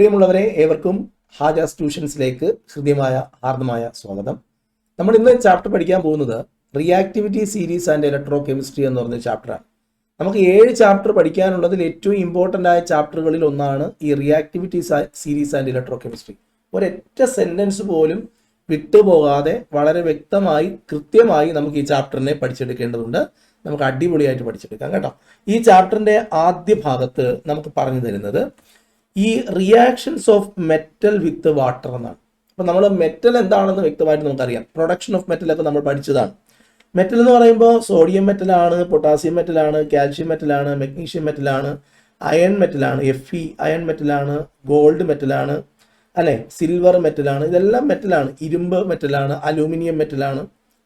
പ്രിയമുള്ളവരെ, ഏവർക്കും ഹാജാസ് ട്യൂഷൻസിലേക്ക് ഹൃദ്യമായ ഹാർദമായ സ്വാഗതം. നമ്മൾ ഇന്ന് ചാപ്റ്റർ പഠിക്കാൻ പോകുന്നത് reactivity series and electro chemistry എന്ന് പറഞ്ഞ ചാപ്റ്ററാണ്. നമുക്ക് 7 ചാപ്റ്റർ പഠിക്കാനുള്ളതിൽ ഏറ്റവും ഇമ്പോർട്ടൻ്റ് ആയ ചാപ്റ്ററുകളിൽ ഒന്നാണ് ഈ reactivity series and electro chemistry. ഒരൊറ്റ സെൻറ്റൻസ് പോലും വിട്ടുപോകാതെ വളരെ വ്യക്തമായി കൃത്യമായി നമുക്ക് ഈ ചാപ്റ്ററിനെ പഠിച്ചെടുക്കേണ്ടതുണ്ട്. നമുക്ക് അടിപൊളിയായിട്ട് പഠിച്ചെടുക്കാം കേട്ടോ. ഈ ചാപ്റ്ററിൻ്റെ ആദ്യ ഭാഗത്ത് നമുക്ക് പറഞ്ഞു തരുന്നത് ഈ reactions of metal with water എന്നാണ്. അപ്പം നമ്മൾ മെറ്റൽ എന്താണെന്ന് വ്യക്തമായിട്ട് നമുക്കറിയാം. പ്രൊഡക്ഷൻ ഓഫ് മെറ്റലൊക്കെ നമ്മൾ പഠിച്ചതാണ്. മെറ്റൽ എന്ന് പറയുമ്പോൾ സോഡിയം മെറ്റലാണ്, പൊട്ടാസ്യം മെറ്റലാണ്, കാൽഷ്യം മെറ്റലാണ്, മഗ്നീഷ്യം മെറ്റലാണ്, അയൺ മെറ്റലാണ്, Fe അയൺ മെറ്റലാണ്, ഗോൾഡ് മെറ്റലാണ്, അല്ലെ, സിൽവർ മെറ്റലാണ്. ഇതെല്ലാം മെറ്റലാണ്. ഇരുമ്പ് മെറ്റലാണ്, അലൂമിനിയം മെറ്റലാണ്.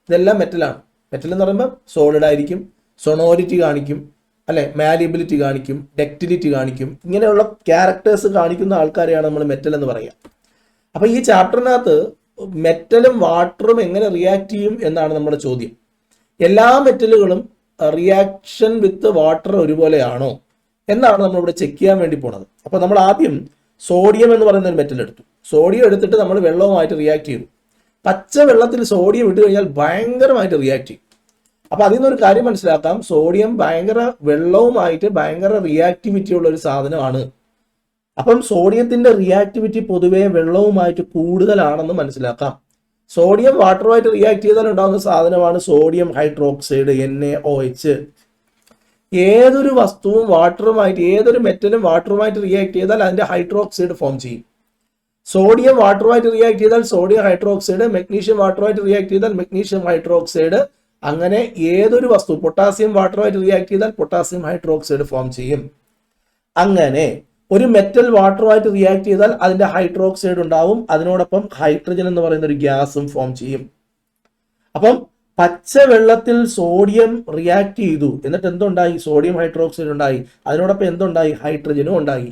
ഇതെല്ലാം മെറ്റലാണ്. മെറ്റൽ എന്ന് പറയുമ്പോൾ സോളിഡ് ആയിരിക്കും, സൊണോരിറ്റി കാണിക്കും, അല്ലെ, മാലിബിലിറ്റി കാണിക്കും, ഡക്റ്റിലിറ്റി കാണിക്കും. ഇങ്ങനെയുള്ള ക്യാരക്ടേഴ്സ് കാണിക്കുന്ന ആൾക്കാരെയാണ് നമ്മൾ മെറ്റൽ എന്ന് പറയുക. അപ്പം ഈ ചാപ്റ്ററിനകത്ത് മെറ്റലും വാട്ടറും എങ്ങനെ റിയാക്ട് ചെയ്യും എന്നാണ് നമ്മുടെ ചോദ്യം. എല്ലാ മെറ്റലുകളും റിയാക്ഷൻ വിത്ത് വാട്ടർ ഒരുപോലെയാണോ എന്നാണ് നമ്മളിവിടെ ചെക്ക് ചെയ്യാൻ വേണ്ടി പോണത്. അപ്പോൾ നമ്മൾ ആദ്യം സോഡിയം എന്ന് പറയുന്ന ഒരു മെറ്റൽ എടുത്തു. സോഡിയം എടുത്തിട്ട് നമ്മൾ വെള്ളവുമായിട്ട് റിയാക്ട് ചെയ്തു. പച്ച വെള്ളത്തിൽ സോഡിയം ഇട്ട് കഴിഞ്ഞാൽ ഭയങ്കരമായിട്ട് റിയാക്ട് ചെയ്യും. അപ്പൊ അതിൽ നിന്നൊരു കാര്യം മനസ്സിലാക്കാം, സോഡിയം വെള്ളവുമായിട്ട് ഭയങ്കര റിയാക്ടിവിറ്റി ഉള്ള ഒരു സാധനമാണ്. അപ്പം സോഡിയത്തിന്റെ റിയാക്ടിവിറ്റി പൊതുവെ വെള്ളവുമായിട്ട് കൂടുതലാണെന്ന് മനസ്സിലാക്കാം. സോഡിയം വാട്ടറുമായിട്ട് റിയാക്ട് ചെയ്താൽ ഉണ്ടാകുന്ന സാധനമാണ് സോഡിയം ഹൈഡ്രോക്സൈഡ്, NaOH. ഏതൊരു വസ്തുവും വാട്ടറുമായിട്ട്, ഏതൊരു മെറ്റലും വാട്ടറുമായിട്ട് റിയാക്ട് ചെയ്താൽ അതിന്റെ ഹൈഡ്രോക്സൈഡ് ഫോം ചെയ്യും. സോഡിയം വാട്ടറുമായിട്ട് റിയാക്ട് ചെയ്താൽ സോഡിയം ഹൈഡ്രോക്സൈഡ്, മഗ്നീഷ്യം വാട്ടറുമായിട്ട് റിയാക്ട് ചെയ്താൽ മഗ്നീഷ്യം ഹൈഡ്രോക്സൈഡ്. അങ്ങനെ ഏതൊരു വസ്തു, പൊട്ടാസ്യം വാട്ടറുമായിട്ട് റിയാക്ട് ചെയ്താൽ പൊട്ടാസ്യം ഹൈഡ്രോക്സൈഡ് ഫോം ചെയ്യും. അങ്ങനെ ഒരു മെറ്റൽ വാട്ടറുമായിട്ട് റിയാക്ട് ചെയ്താൽ അതിന്റെ ഹൈഡ്രോക്സൈഡ് ഉണ്ടാവും, അതിനോടൊപ്പം ഹൈഡ്രജൻ എന്ന് പറയുന്ന ഒരു ഗ്യാസും ഫോം ചെയ്യും. അപ്പം പച്ച വെള്ളത്തിൽ സോഡിയം റിയാക്ട് ചെയ്തു, എന്നിട്ട് എന്തുണ്ടായി? സോഡിയം ഹൈഡ്രോക്സൈഡ് ഉണ്ടായി, അതിനോടൊപ്പം എന്തുണ്ടായി? ഹൈഡ്രജനും ഉണ്ടായി.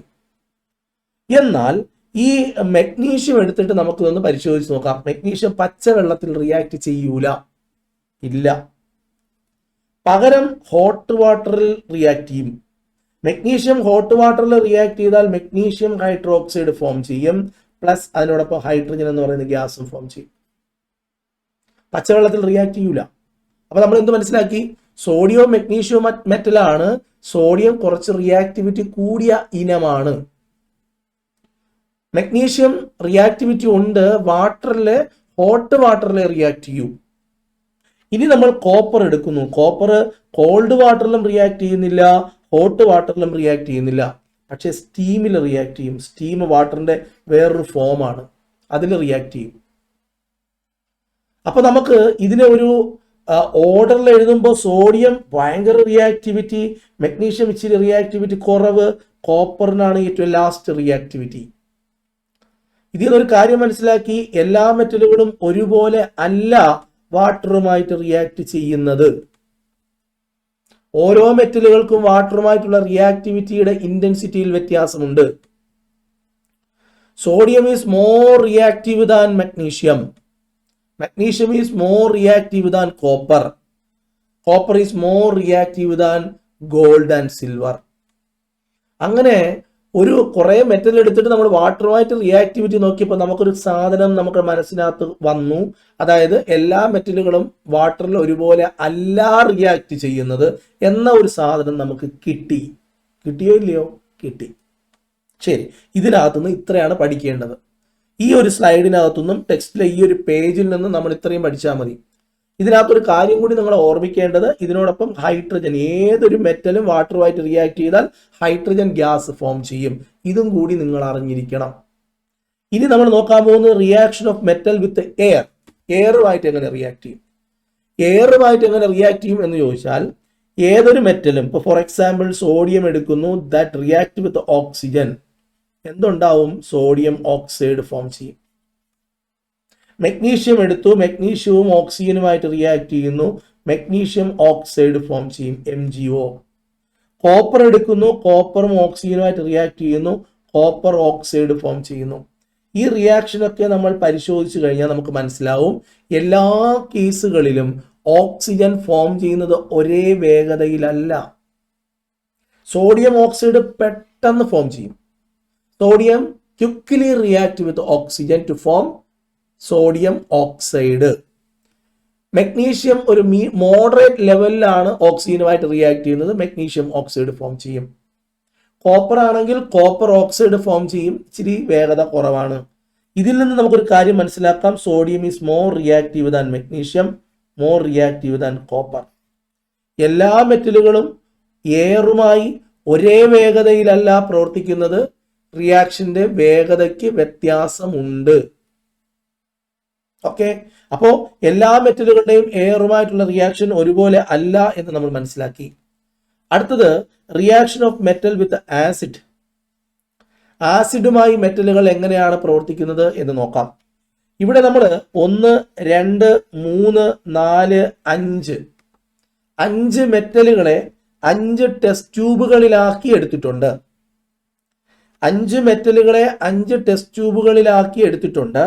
എന്നാൽ ഈ മഗ്നീഷ്യം എടുത്തിട്ട് നമുക്കിതൊന്ന് പരിശോധിച്ച് നോക്കാം. മഗ്നീഷ്യം പച്ച വെള്ളത്തിൽ റിയാക്ട് ചെയ്യൂല, ഇല്ല. പകരം ഹോട്ട് വാട്ടറിൽ റിയാക്ട് ചെയ്യും. മഗ്നീഷ്യം ഹോട്ട് വാട്ടറിൽ റിയാക്ട് ചെയ്താൽ മഗ്നീഷ്യം ഹൈഡ്രോക്സൈഡ് ഫോം ചെയ്യും, പ്ലസ് അതിനോടൊപ്പം ഹൈഡ്രജൻ എന്ന് പറയുന്ന ഗ്യാസും ഫോം ചെയ്യും. പച്ചവെള്ളത്തിൽ റിയാക്ട് ചെയ്യൂല. അപ്പൊ നമ്മൾ എന്ത് മനസ്സിലാക്കി? സോഡിയവും മഗ്നീഷ്യവും മെറ്റലാണ്. സോഡിയം കുറച്ച് റിയാക്ടിവിറ്റി കൂടിയ ഇനമാണ്. മഗ്നീഷ്യം റിയാക്ടിവിറ്റി ഉണ്ട്, വാട്ടറില്, ഹോട്ട് വാട്ടറിൽ റിയാക്ട് ചെയ്യൂ. ഇനി നമ്മൾ കോപ്പർ എടുക്കുന്നു. കോപ്പർ കോൾഡ് വാട്ടറിലും റിയാക്ട് ചെയ്യുന്നില്ല, ഹോട്ട് വാട്ടറിലും റിയാക്ട് ചെയ്യുന്നില്ല, പക്ഷെ സ്റ്റീമിൽ റിയാക്ട് ചെയ്യും. സ്റ്റീം വാട്ടറിന്റെ വേറൊരു ഫോമാണ്, അതിൽ റിയാക്ട് ചെയ്യും. അപ്പൊ നമുക്ക് ഇതിനെ ഒരു ഓർഡറിൽ എഴുതുമ്പോൾ സോഡിയം ഭയങ്കര റിയാക്ടിവിറ്റി, മഗ്നീഷ്യം ഇച്ചിരി റിയാക്ടിവിറ്റി കുറവ്, കോപ്പറിനാണ് ഏറ്റവും ലാസ്റ്റ് റിയാക്ടിവിറ്റി. ഇതിൽ നിന്നൊരു കാര്യം മനസ്സിലാക്കി, എല്ലാ മെറ്റലുകളും ഒരുപോലെ അല്ല വാട്ടറുമായിട്ട് റിയാക്ട് ചെയ്യുന്നത്. ഓരോ മെറ്റലുകൾക്കും വാട്ടറുമായിട്ടുള്ള റിയാക്ടിവിറ്റിയുടെ ഇന്റൻസിറ്റിയിൽ വ്യത്യാസമുണ്ട്. Sodium is more reactive than magnesium. Magnesium is more reactive than copper. Copper is more reactive than gold and silver. അങ്ങനെ ഒരു കുറെ മെറ്റൽ എടുത്തിട്ട് നമ്മൾ വാട്ടറുമായിട്ട് റിയാക്ടിവിറ്റി നോക്കിയപ്പോൾ നമുക്കൊരു സാധനം നമുക്ക് മനസ്സിനകത്ത് വന്നു. അതായത് എല്ലാ മെറ്റലുകളും വാട്ടറിൽ ഒരുപോലെ അല്ല റിയാക്ട് ചെയ്യുന്നത് എന്ന ഒരു സാധനം നമുക്ക് കിട്ടി. കിട്ടിയോ ഇല്ലയോ? കിട്ടി. ശരി, ഇതിനകത്തുനിന്ന് ഇത്രയാണ് പഠിക്കേണ്ടത്. ഈ ഒരു സ്ലൈഡിനകത്തുനിന്നും ടെക്സ്റ്റിലെ ഈ ഒരു പേജിൽ നിന്നും നമ്മൾ ഇത്രയും പഠിച്ചാൽ മതി. ഇതിനകത്തൊരു കാര്യം കൂടി നിങ്ങൾ ഓർമ്മിക്കേണ്ടത്, ഇതിനോടൊപ്പം ഹൈഡ്രജൻ, ഏതൊരു മെറ്റലും വാട്ടറുമായിട്ട് റിയാക്ട് ചെയ്താൽ ഹൈഡ്രജൻ ഗ്യാസ് ഫോം ചെയ്യും. ഇതും കൂടി നിങ്ങൾ അറിഞ്ഞിരിക്കണം. ഇനി നമ്മൾ നോക്കാൻ പോകുന്നത് reaction of metal with air. എയറുമായിട്ട് എങ്ങനെ റിയാക്ട് ചെയ്യും? എയറുമായിട്ട് എങ്ങനെ റിയാക്ട് ചെയ്യും എന്ന് ചോദിച്ചാൽ, ഏതൊരു മെറ്റലും, ഇപ്പോൾ ഫോർ എക്സാമ്പിൾ സോഡിയം എടുക്കുന്നു, ദാറ്റ് റിയാക്ട് വിത്ത് ഓക്സിജൻ, എന്തുണ്ടാവും? സോഡിയം ഓക്സൈഡ് ഫോം ചെയ്യും. മഗ്നീഷ്യം എടുത്തു, മഗ്നീഷ്യവും ഓക്സിജനുമായിട്ട് റിയാക്ട് ചെയ്യുന്നു, മഗ്നീഷ്യം ഓക്സൈഡ് ഫോം ചെയ്യും, MgO. കോപ്പർ എടുക്കുന്നു, കോപ്പറും ഓക്സിജനുമായിട്ട് റിയാക്ട് ചെയ്യുന്നു, കോപ്പർ ഓക്സൈഡ് ഫോം ചെയ്യുന്നു. ഈ റിയാക്ഷനൊക്കെ നമ്മൾ പരിശോധിച്ചു കഴിഞ്ഞാൽ നമുക്ക് മനസ്സിലാവും, എല്ലാ കേസുകളിലും ഓക്സിജൻ ഫോം ചെയ്യുന്നത് ഒരേ വേഗതയിലല്ല. സോഡിയം ഓക്സൈഡ് പെട്ടെന്ന് ഫോം ചെയ്യും, sodium quickly react with oxygen to form sodium oxide. Magnesium ഒരു മോഡറേറ്റ് ലെവലിലാണ് ഓക്സിജനുമായിട്ട് റിയാക്ട് ചെയ്യുന്നത്, മെഗ്നീഷ്യം ഓക്സൈഡ് ഫോം ചെയ്യും. കോപ്പർ ആണെങ്കിൽ കോപ്പർ ഓക്സൈഡ് ഫോം ചെയ്യും, ഇച്ചിരി വേഗത കുറവാണ്. ഇതിൽ നിന്ന് നമുക്കൊരു കാര്യം മനസ്സിലാക്കാം, sodium is more reactive than magnesium, more reactive than copper. എല്ലാ മെറ്റലുകളും എയറുമായി ഒരേ വേഗതയിലല്ല പ്രവർത്തിക്കുന്നത്, റിയാക്ഷന്റെ വേഗതയ്ക്ക് വ്യത്യാസമുണ്ട്. ഓക്കെ, അപ്പോ എല്ലാ മെറ്റലുകളുടെയും എയറുമായിട്ടുള്ള റിയാക്ഷൻ ഒരുപോലെ അല്ല എന്ന് നമ്മൾ മനസ്സിലാക്കി. അടുത്തത് reaction of metal with acid. ആസിഡുമായി മെറ്റലുകൾ എങ്ങനെയാണ് പ്രവർത്തിക്കുന്നത് എന്ന് നോക്കാം. ഇവിടെ നമ്മൾ 1, 2, 3, 4, 5 മെറ്റലുകളെ 5 ടെസ്റ്റ് ട്യൂബുകളിലാക്കി എടുത്തിട്ടുണ്ട്. 5 മെറ്റലുകളെ 5 ടെസ്റ്റ് ട്യൂബുകളിലാക്കി എടുത്തിട്ടുണ്ട്.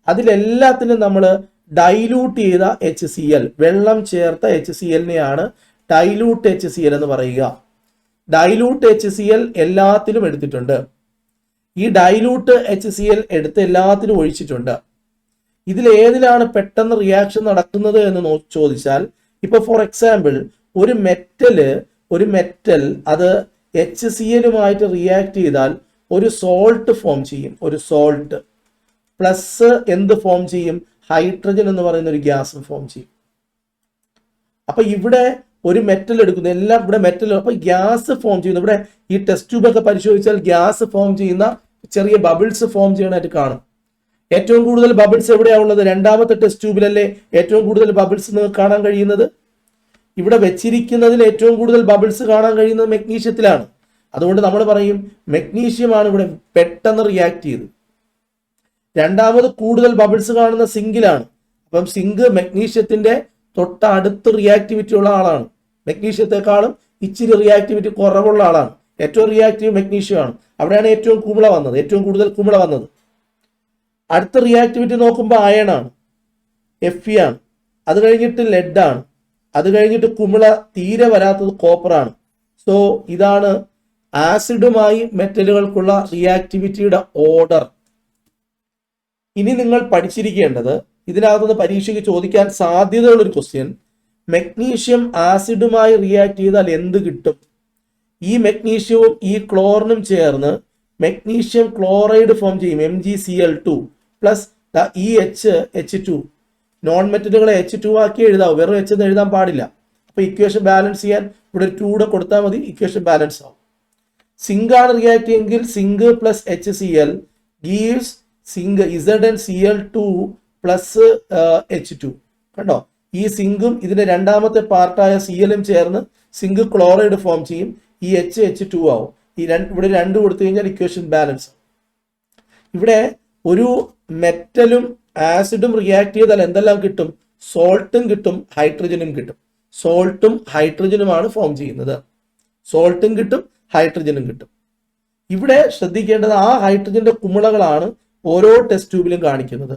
അതിലെല്ലാത്തിനും നമ്മൾ ഡൈലൂട്ട് ചെയ്ത HCl, വെള്ളം ചേർത്ത HClനെയാണ് ഡൈലൂട്ട് HCl എന്ന് പറയുക. ഡൈലൂട്ട് HCl എല്ലാത്തിലും എടുത്തിട്ടുണ്ട്. ഈ ഡൈലൂട്ട് HCl എടുത്ത് എല്ലാത്തിലും ഒഴിച്ചിട്ടുണ്ട്. ഇതിൽ ഏതിലാണ് പെട്ടെന്ന് റിയാക്ഷൻ നടക്കുന്നത് എന്ന് ചോദിച്ചാൽ, ഇപ്പൊ ഫോർ എക്സാമ്പിൾ ഒരു മെറ്റൽ അത് HClലുമായിട്ട് റിയാക്ട് ചെയ്താൽ ഒരു സോൾട്ട് ഫോം ചെയ്യും. ഒരു സോൾട്ട് പ്ലസ് എന്ത് ഫോം ചെയ്യും? ഹൈഡ്രജൻ എന്ന് പറയുന്ന ഒരു ഗ്യാസ് ഫോം ചെയ്യും. അപ്പൊ ഇവിടെ ഒരു മെറ്റൽ എടുക്കുന്നു, എല്ലാം ഇവിടെ മെറ്റൽ, അപ്പൊ ഗ്യാസ് ഫോം ചെയ്യുന്നു. ഇവിടെ ഈ ടെസ്റ്റ് ട്യൂബ് ഒക്കെ പരിശോധിച്ചാൽ ഗ്യാസ് ഫോം ചെയ്യുന്ന ചെറിയ ബബിൾസ് ഫോം ചെയ്യണമായിട്ട് കാണും. ഏറ്റവും കൂടുതൽ ബബിൾസ് എവിടെയാ ഉള്ളത്? രണ്ടാമത്തെ ടെസ്റ്റ് ട്യൂബിലല്ലേ ഏറ്റവും കൂടുതൽ ബബിൾസ് നിങ്ങൾക്ക് കാണാൻ കഴിയുന്നത്. ഇവിടെ വെച്ചിരിക്കുന്നതിൽ ഏറ്റവും കൂടുതൽ ബബിൾസ് കാണാൻ കഴിയുന്നത് മെഗ്നീഷ്യത്തിലാണ്. അതുകൊണ്ട് നമ്മൾ പറയും മെഗ്നീഷ്യമാണ് ഇവിടെ പെട്ടെന്ന് റിയാക്ട് ചെയ്ത്. രണ്ടാമത് കൂടുതൽ ബബിൾസ് കാണുന്ന സിങ്കിലാണ്. അപ്പം സിങ്ക് മെഗ്നീഷ്യത്തിന്റെ തൊട്ടടുത്ത് റിയാക്ടിവിറ്റി ഉള്ള ആളാണ്. മെഗ്നീഷ്യത്തെക്കാളും ഇച്ചിരി റിയാക്ടിവിറ്റി കുറവുള്ള ആളാണ്. ഏറ്റവും റിയാക്റ്റീവ് മെഗ്നീഷ്യമാണ്. അവിടെയാണ് ഏറ്റവും കൂടുതൽ കുമിള വന്നത്. അടുത്ത റിയാക്ടിവിറ്റി നോക്കുമ്പോൾ അയൺ ആണ്, Fe ആണ്. അത് കഴിഞ്ഞിട്ട് ലെഡ് ആണ്. അത് കഴിഞ്ഞിട്ട് കുമിള തീരെ വരാത്തത് കോപ്പർ ആണ്. സോ ഇതാണ് ആസിഡുമായി മെറ്റലുകൾക്കുള്ള റിയാക്ടിവിറ്റിയുടെ ഓർഡർ. ഇനി നിങ്ങൾ പഠിച്ചിരിക്കേണ്ടത്, ഇതിനകത്തുനിന്ന് പരീക്ഷയ്ക്ക് ചോദിക്കാൻ സാധ്യതയുള്ള ഒരു ക്വസ്റ്റ്യൻ, മെഗ്നീഷ്യം ആസിഡുമായി റിയാക്ട് ചെയ്താൽ എന്ത് കിട്ടും? ഈ മെഗ്നീഷ്യവും ഈ ക്ലോറിനും ചേർന്ന് മെഗ്നീഷ്യം ക്ലോറൈഡ് ഫോം ചെയ്യും, MgCl2 plus H2. Non മെറ്റലുകളെ H2 ആക്കി എഴുതാവും, വെറും H എന്ന് എഴുതാൻ പാടില്ല. അപ്പൊ ഇക്വേഷൻ ബാലൻസ് ചെയ്യാൻ ഇവിടെ 2 കൂടെ കൊടുത്താൽ മതി, ഇക്വേഷൻ ബാലൻസ് ആവും. സിങ്ക് ആണ് റിയാക്ട് ചെയ്യുമെങ്കിൽ zinc plus HCl gives zinc ZnCl2 plus H2. കണ്ടോ, ഈ സിങ്കും ഇതിന്റെ രണ്ടാമത്തെ പാർട്ടായ Clഉം ചേർന്ന് സിങ്ക് ക്ലോറൈഡ് ഫോം ചെയ്യും. ഈ H2 ആവും. ഇവിടെ 2 കൊടുത്തു കഴിഞ്ഞാൽ ഇക്വേഷൻ ബാലൻസ്. ഇവിടെ ഒരു മെറ്റലും ആസിഡും റിയാക്ട് ചെയ്താൽ എന്തെല്ലാം കിട്ടും? സോൾട്ടും കിട്ടും, ഹൈഡ്രജനും കിട്ടും. സോൾട്ടും ഹൈഡ്രജനുമാണ് ഫോം ചെയ്യുന്നത്. സോൾട്ടും കിട്ടും, ഹൈഡ്രജനും കിട്ടും. ഇവിടെ ശ്രദ്ധിക്കേണ്ടത് ആ ഹൈഡ്രജന്റെ കുമിളകളാണ് ഓരോ ടെസ്റ്റ് ട്യൂബിലും കാണിക്കുന്നത്.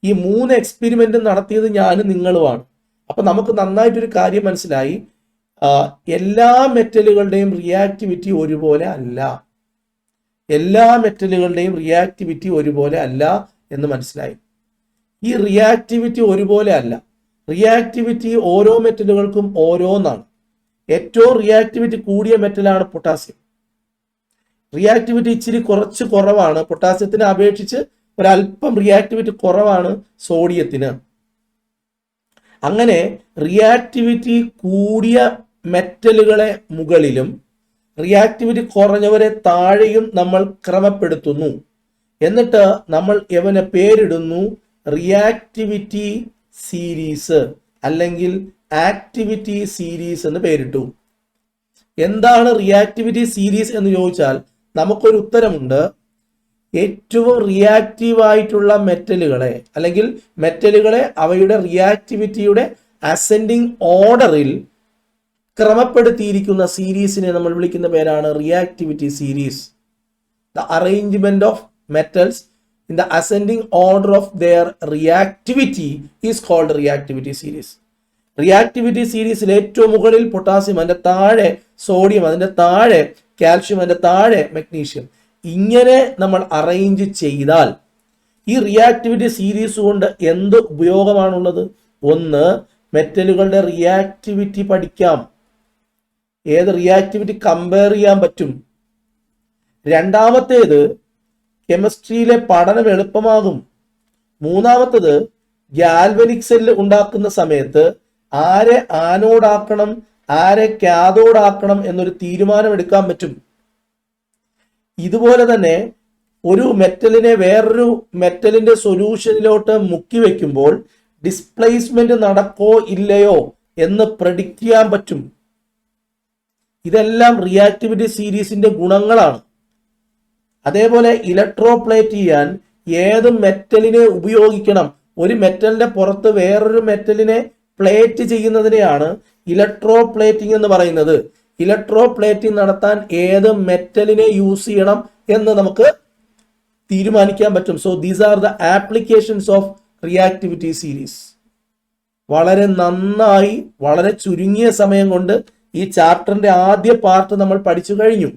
ഈ 3 എക്സ്പെരിമെന്റും നടത്തിയത് ഞാനും നിങ്ങളുമാണ്. അപ്പൊ നമുക്ക് നന്നായിട്ടൊരു കാര്യം മനസ്സിലായി, എല്ലാ മെറ്റലുകളുടെയും റിയാക്ടിവിറ്റി ഒരുപോലെ അല്ല. എല്ലാ മെറ്റലുകളുടെയും റിയാക്ടിവിറ്റി ഒരുപോലെ അല്ല എന്ന് മനസ്സിലായി. ഈ റിയാക്ടിവിറ്റി ഒരുപോലെ അല്ല, റിയാക്ടിവിറ്റി ഓരോ മെറ്റലുകൾക്കും ഓരോന്നാണ്. ഏറ്റവും റിയാക്ടിവിറ്റി കൂടിയ മെറ്റലാണ് പൊട്ടാസ്യം. റിയാക്ടിവിറ്റി ഇച്ചിരി കുറവാണ് പൊട്ടാസ്യത്തിനെ അപേക്ഷിച്ച്, ഒരല്പം റിയാക്ടിവിറ്റി കുറവാണ് സോഡിയത്തിന്. അങ്ങനെ റിയാക്ടിവിറ്റി കൂടിയ മെറ്റലുകളെ മുകളിലും റിയാക്ടിവിറ്റി കുറഞ്ഞവരെ താഴെയും നമ്മൾ ക്രമപ്പെടുത്തുന്നു. എന്നിട്ട് നമ്മൾ ഇവനെ പേരിടുന്നു റിയാക്ടിവിറ്റി സീരീസ് അല്ലെങ്കിൽ ആക്ടിവിറ്റി സീരീസ് എന്ന് പേരിട്ടു. എന്താണ് റിയാക്ടിവിറ്റി സീരീസ് എന്ന് ചോദിച്ചാൽ നമുക്കൊരു ഉത്തരമുണ്ട്. ഏറ്റവും റിയാക്റ്റീവ് ആയിട്ടുള്ള മെറ്റലുകളെ അല്ലെങ്കിൽ മെറ്റലുകളെ അവയുടെ റിയാക്ടിവിറ്റിയുടെ അസെൻഡിങ് ഓർഡറിൽ ക്രമപ്പെടുത്തിയിരിക്കുന്ന സീരീസിനെ നമ്മൾ വിളിക്കുന്ന പേരാണ് reactivity series. The arrangement of metals in the ascending order of their reactivity is called reactivity series. Reactivity സീരീസിൽ ഏറ്റവും മുകളിൽ പൊട്ടാസ്യം, അതിന്റെ താഴെ സോഡിയം, അതിന്റെ താഴെ കാൽഷ്യം, അതിന്റെ താഴെ മെഗ്നീഷ്യം. ഇങ്ങനെ നമ്മൾ അറേഞ്ച് ചെയ്താൽ ഈ റിയാക്ടിവിറ്റി സീരീസ് കൊണ്ട് എന്ത് ഉപയോഗമാണുള്ളത്? ഒന്ന്, മെറ്റലുകളുടെ റിയാക്ടിവിറ്റി പഠിക്കാം, ഏത് റിയാക്ടിവിറ്റി കമ്പയർ ചെയ്യാൻ പറ്റും. രണ്ടാമത്തേത്, കെമിസ്ട്രിയിലെ പഠനം എളുപ്പമാകും. മൂന്നാമത്തത്, ഗാൽവനിക് സെല്ല് ഉണ്ടാക്കുന്ന സമയത്ത് ആരെ ആനോഡാക്കണം ആരെ കാഥോഡാക്കണം എന്നൊരു തീരുമാനം എടുക്കാൻ പറ്റും. ഇതുപോലെ തന്നെ ഒരു മെറ്റലിനെ വേറൊരു മെറ്റലിന്റെ സൊല്യൂഷനിലോട്ട് മുക്കി വെക്കുമ്പോൾ ഡിസ്പ്ലേസ്മെന്റ് നടക്കോ ഇല്ലയോ എന്ന് പ്രഡിക്റ്റ് ചെയ്യാൻ പറ്റും. ഇതെല്ലാം റിയാക്ടിവിറ്റി സീരീസിന്റെ ഗുണങ്ങളാണ്. അതേപോലെ ഇലക്ട്രോപ്ലേറ്റ് ചെയ്യാൻ ഏത് മെറ്റലിനെ ഉപയോഗിക്കണം, ഒരു മെറ്റലിന്റെ പുറത്ത് വേറൊരു മെറ്റലിനെ പ്ലേറ്റ് ചെയ്യുന്നതിനെയാണ് ഇലക്ട്രോപ്ലേറ്റിംഗ് എന്ന് പറയുന്നത്. ഇലക്ട്രോപ്ലേറ്റിംഗ് നടത്താൻ ഏത് മെറ്റലിനെ യൂസ് ചെയ്യണം എന്ന് നമുക്ക് തീരുമാനിക്കാൻ പറ്റും. So these are the applications of reactivity series. വളരെ നന്നായി വളരെ ചുരുങ്ങിയ സമയം കൊണ്ട് ഈ ചാപ്റ്ററിന്റെ ആദ്യ പാർട്ട് നമ്മൾ പഠിച്ചു കഴിഞ്ഞു.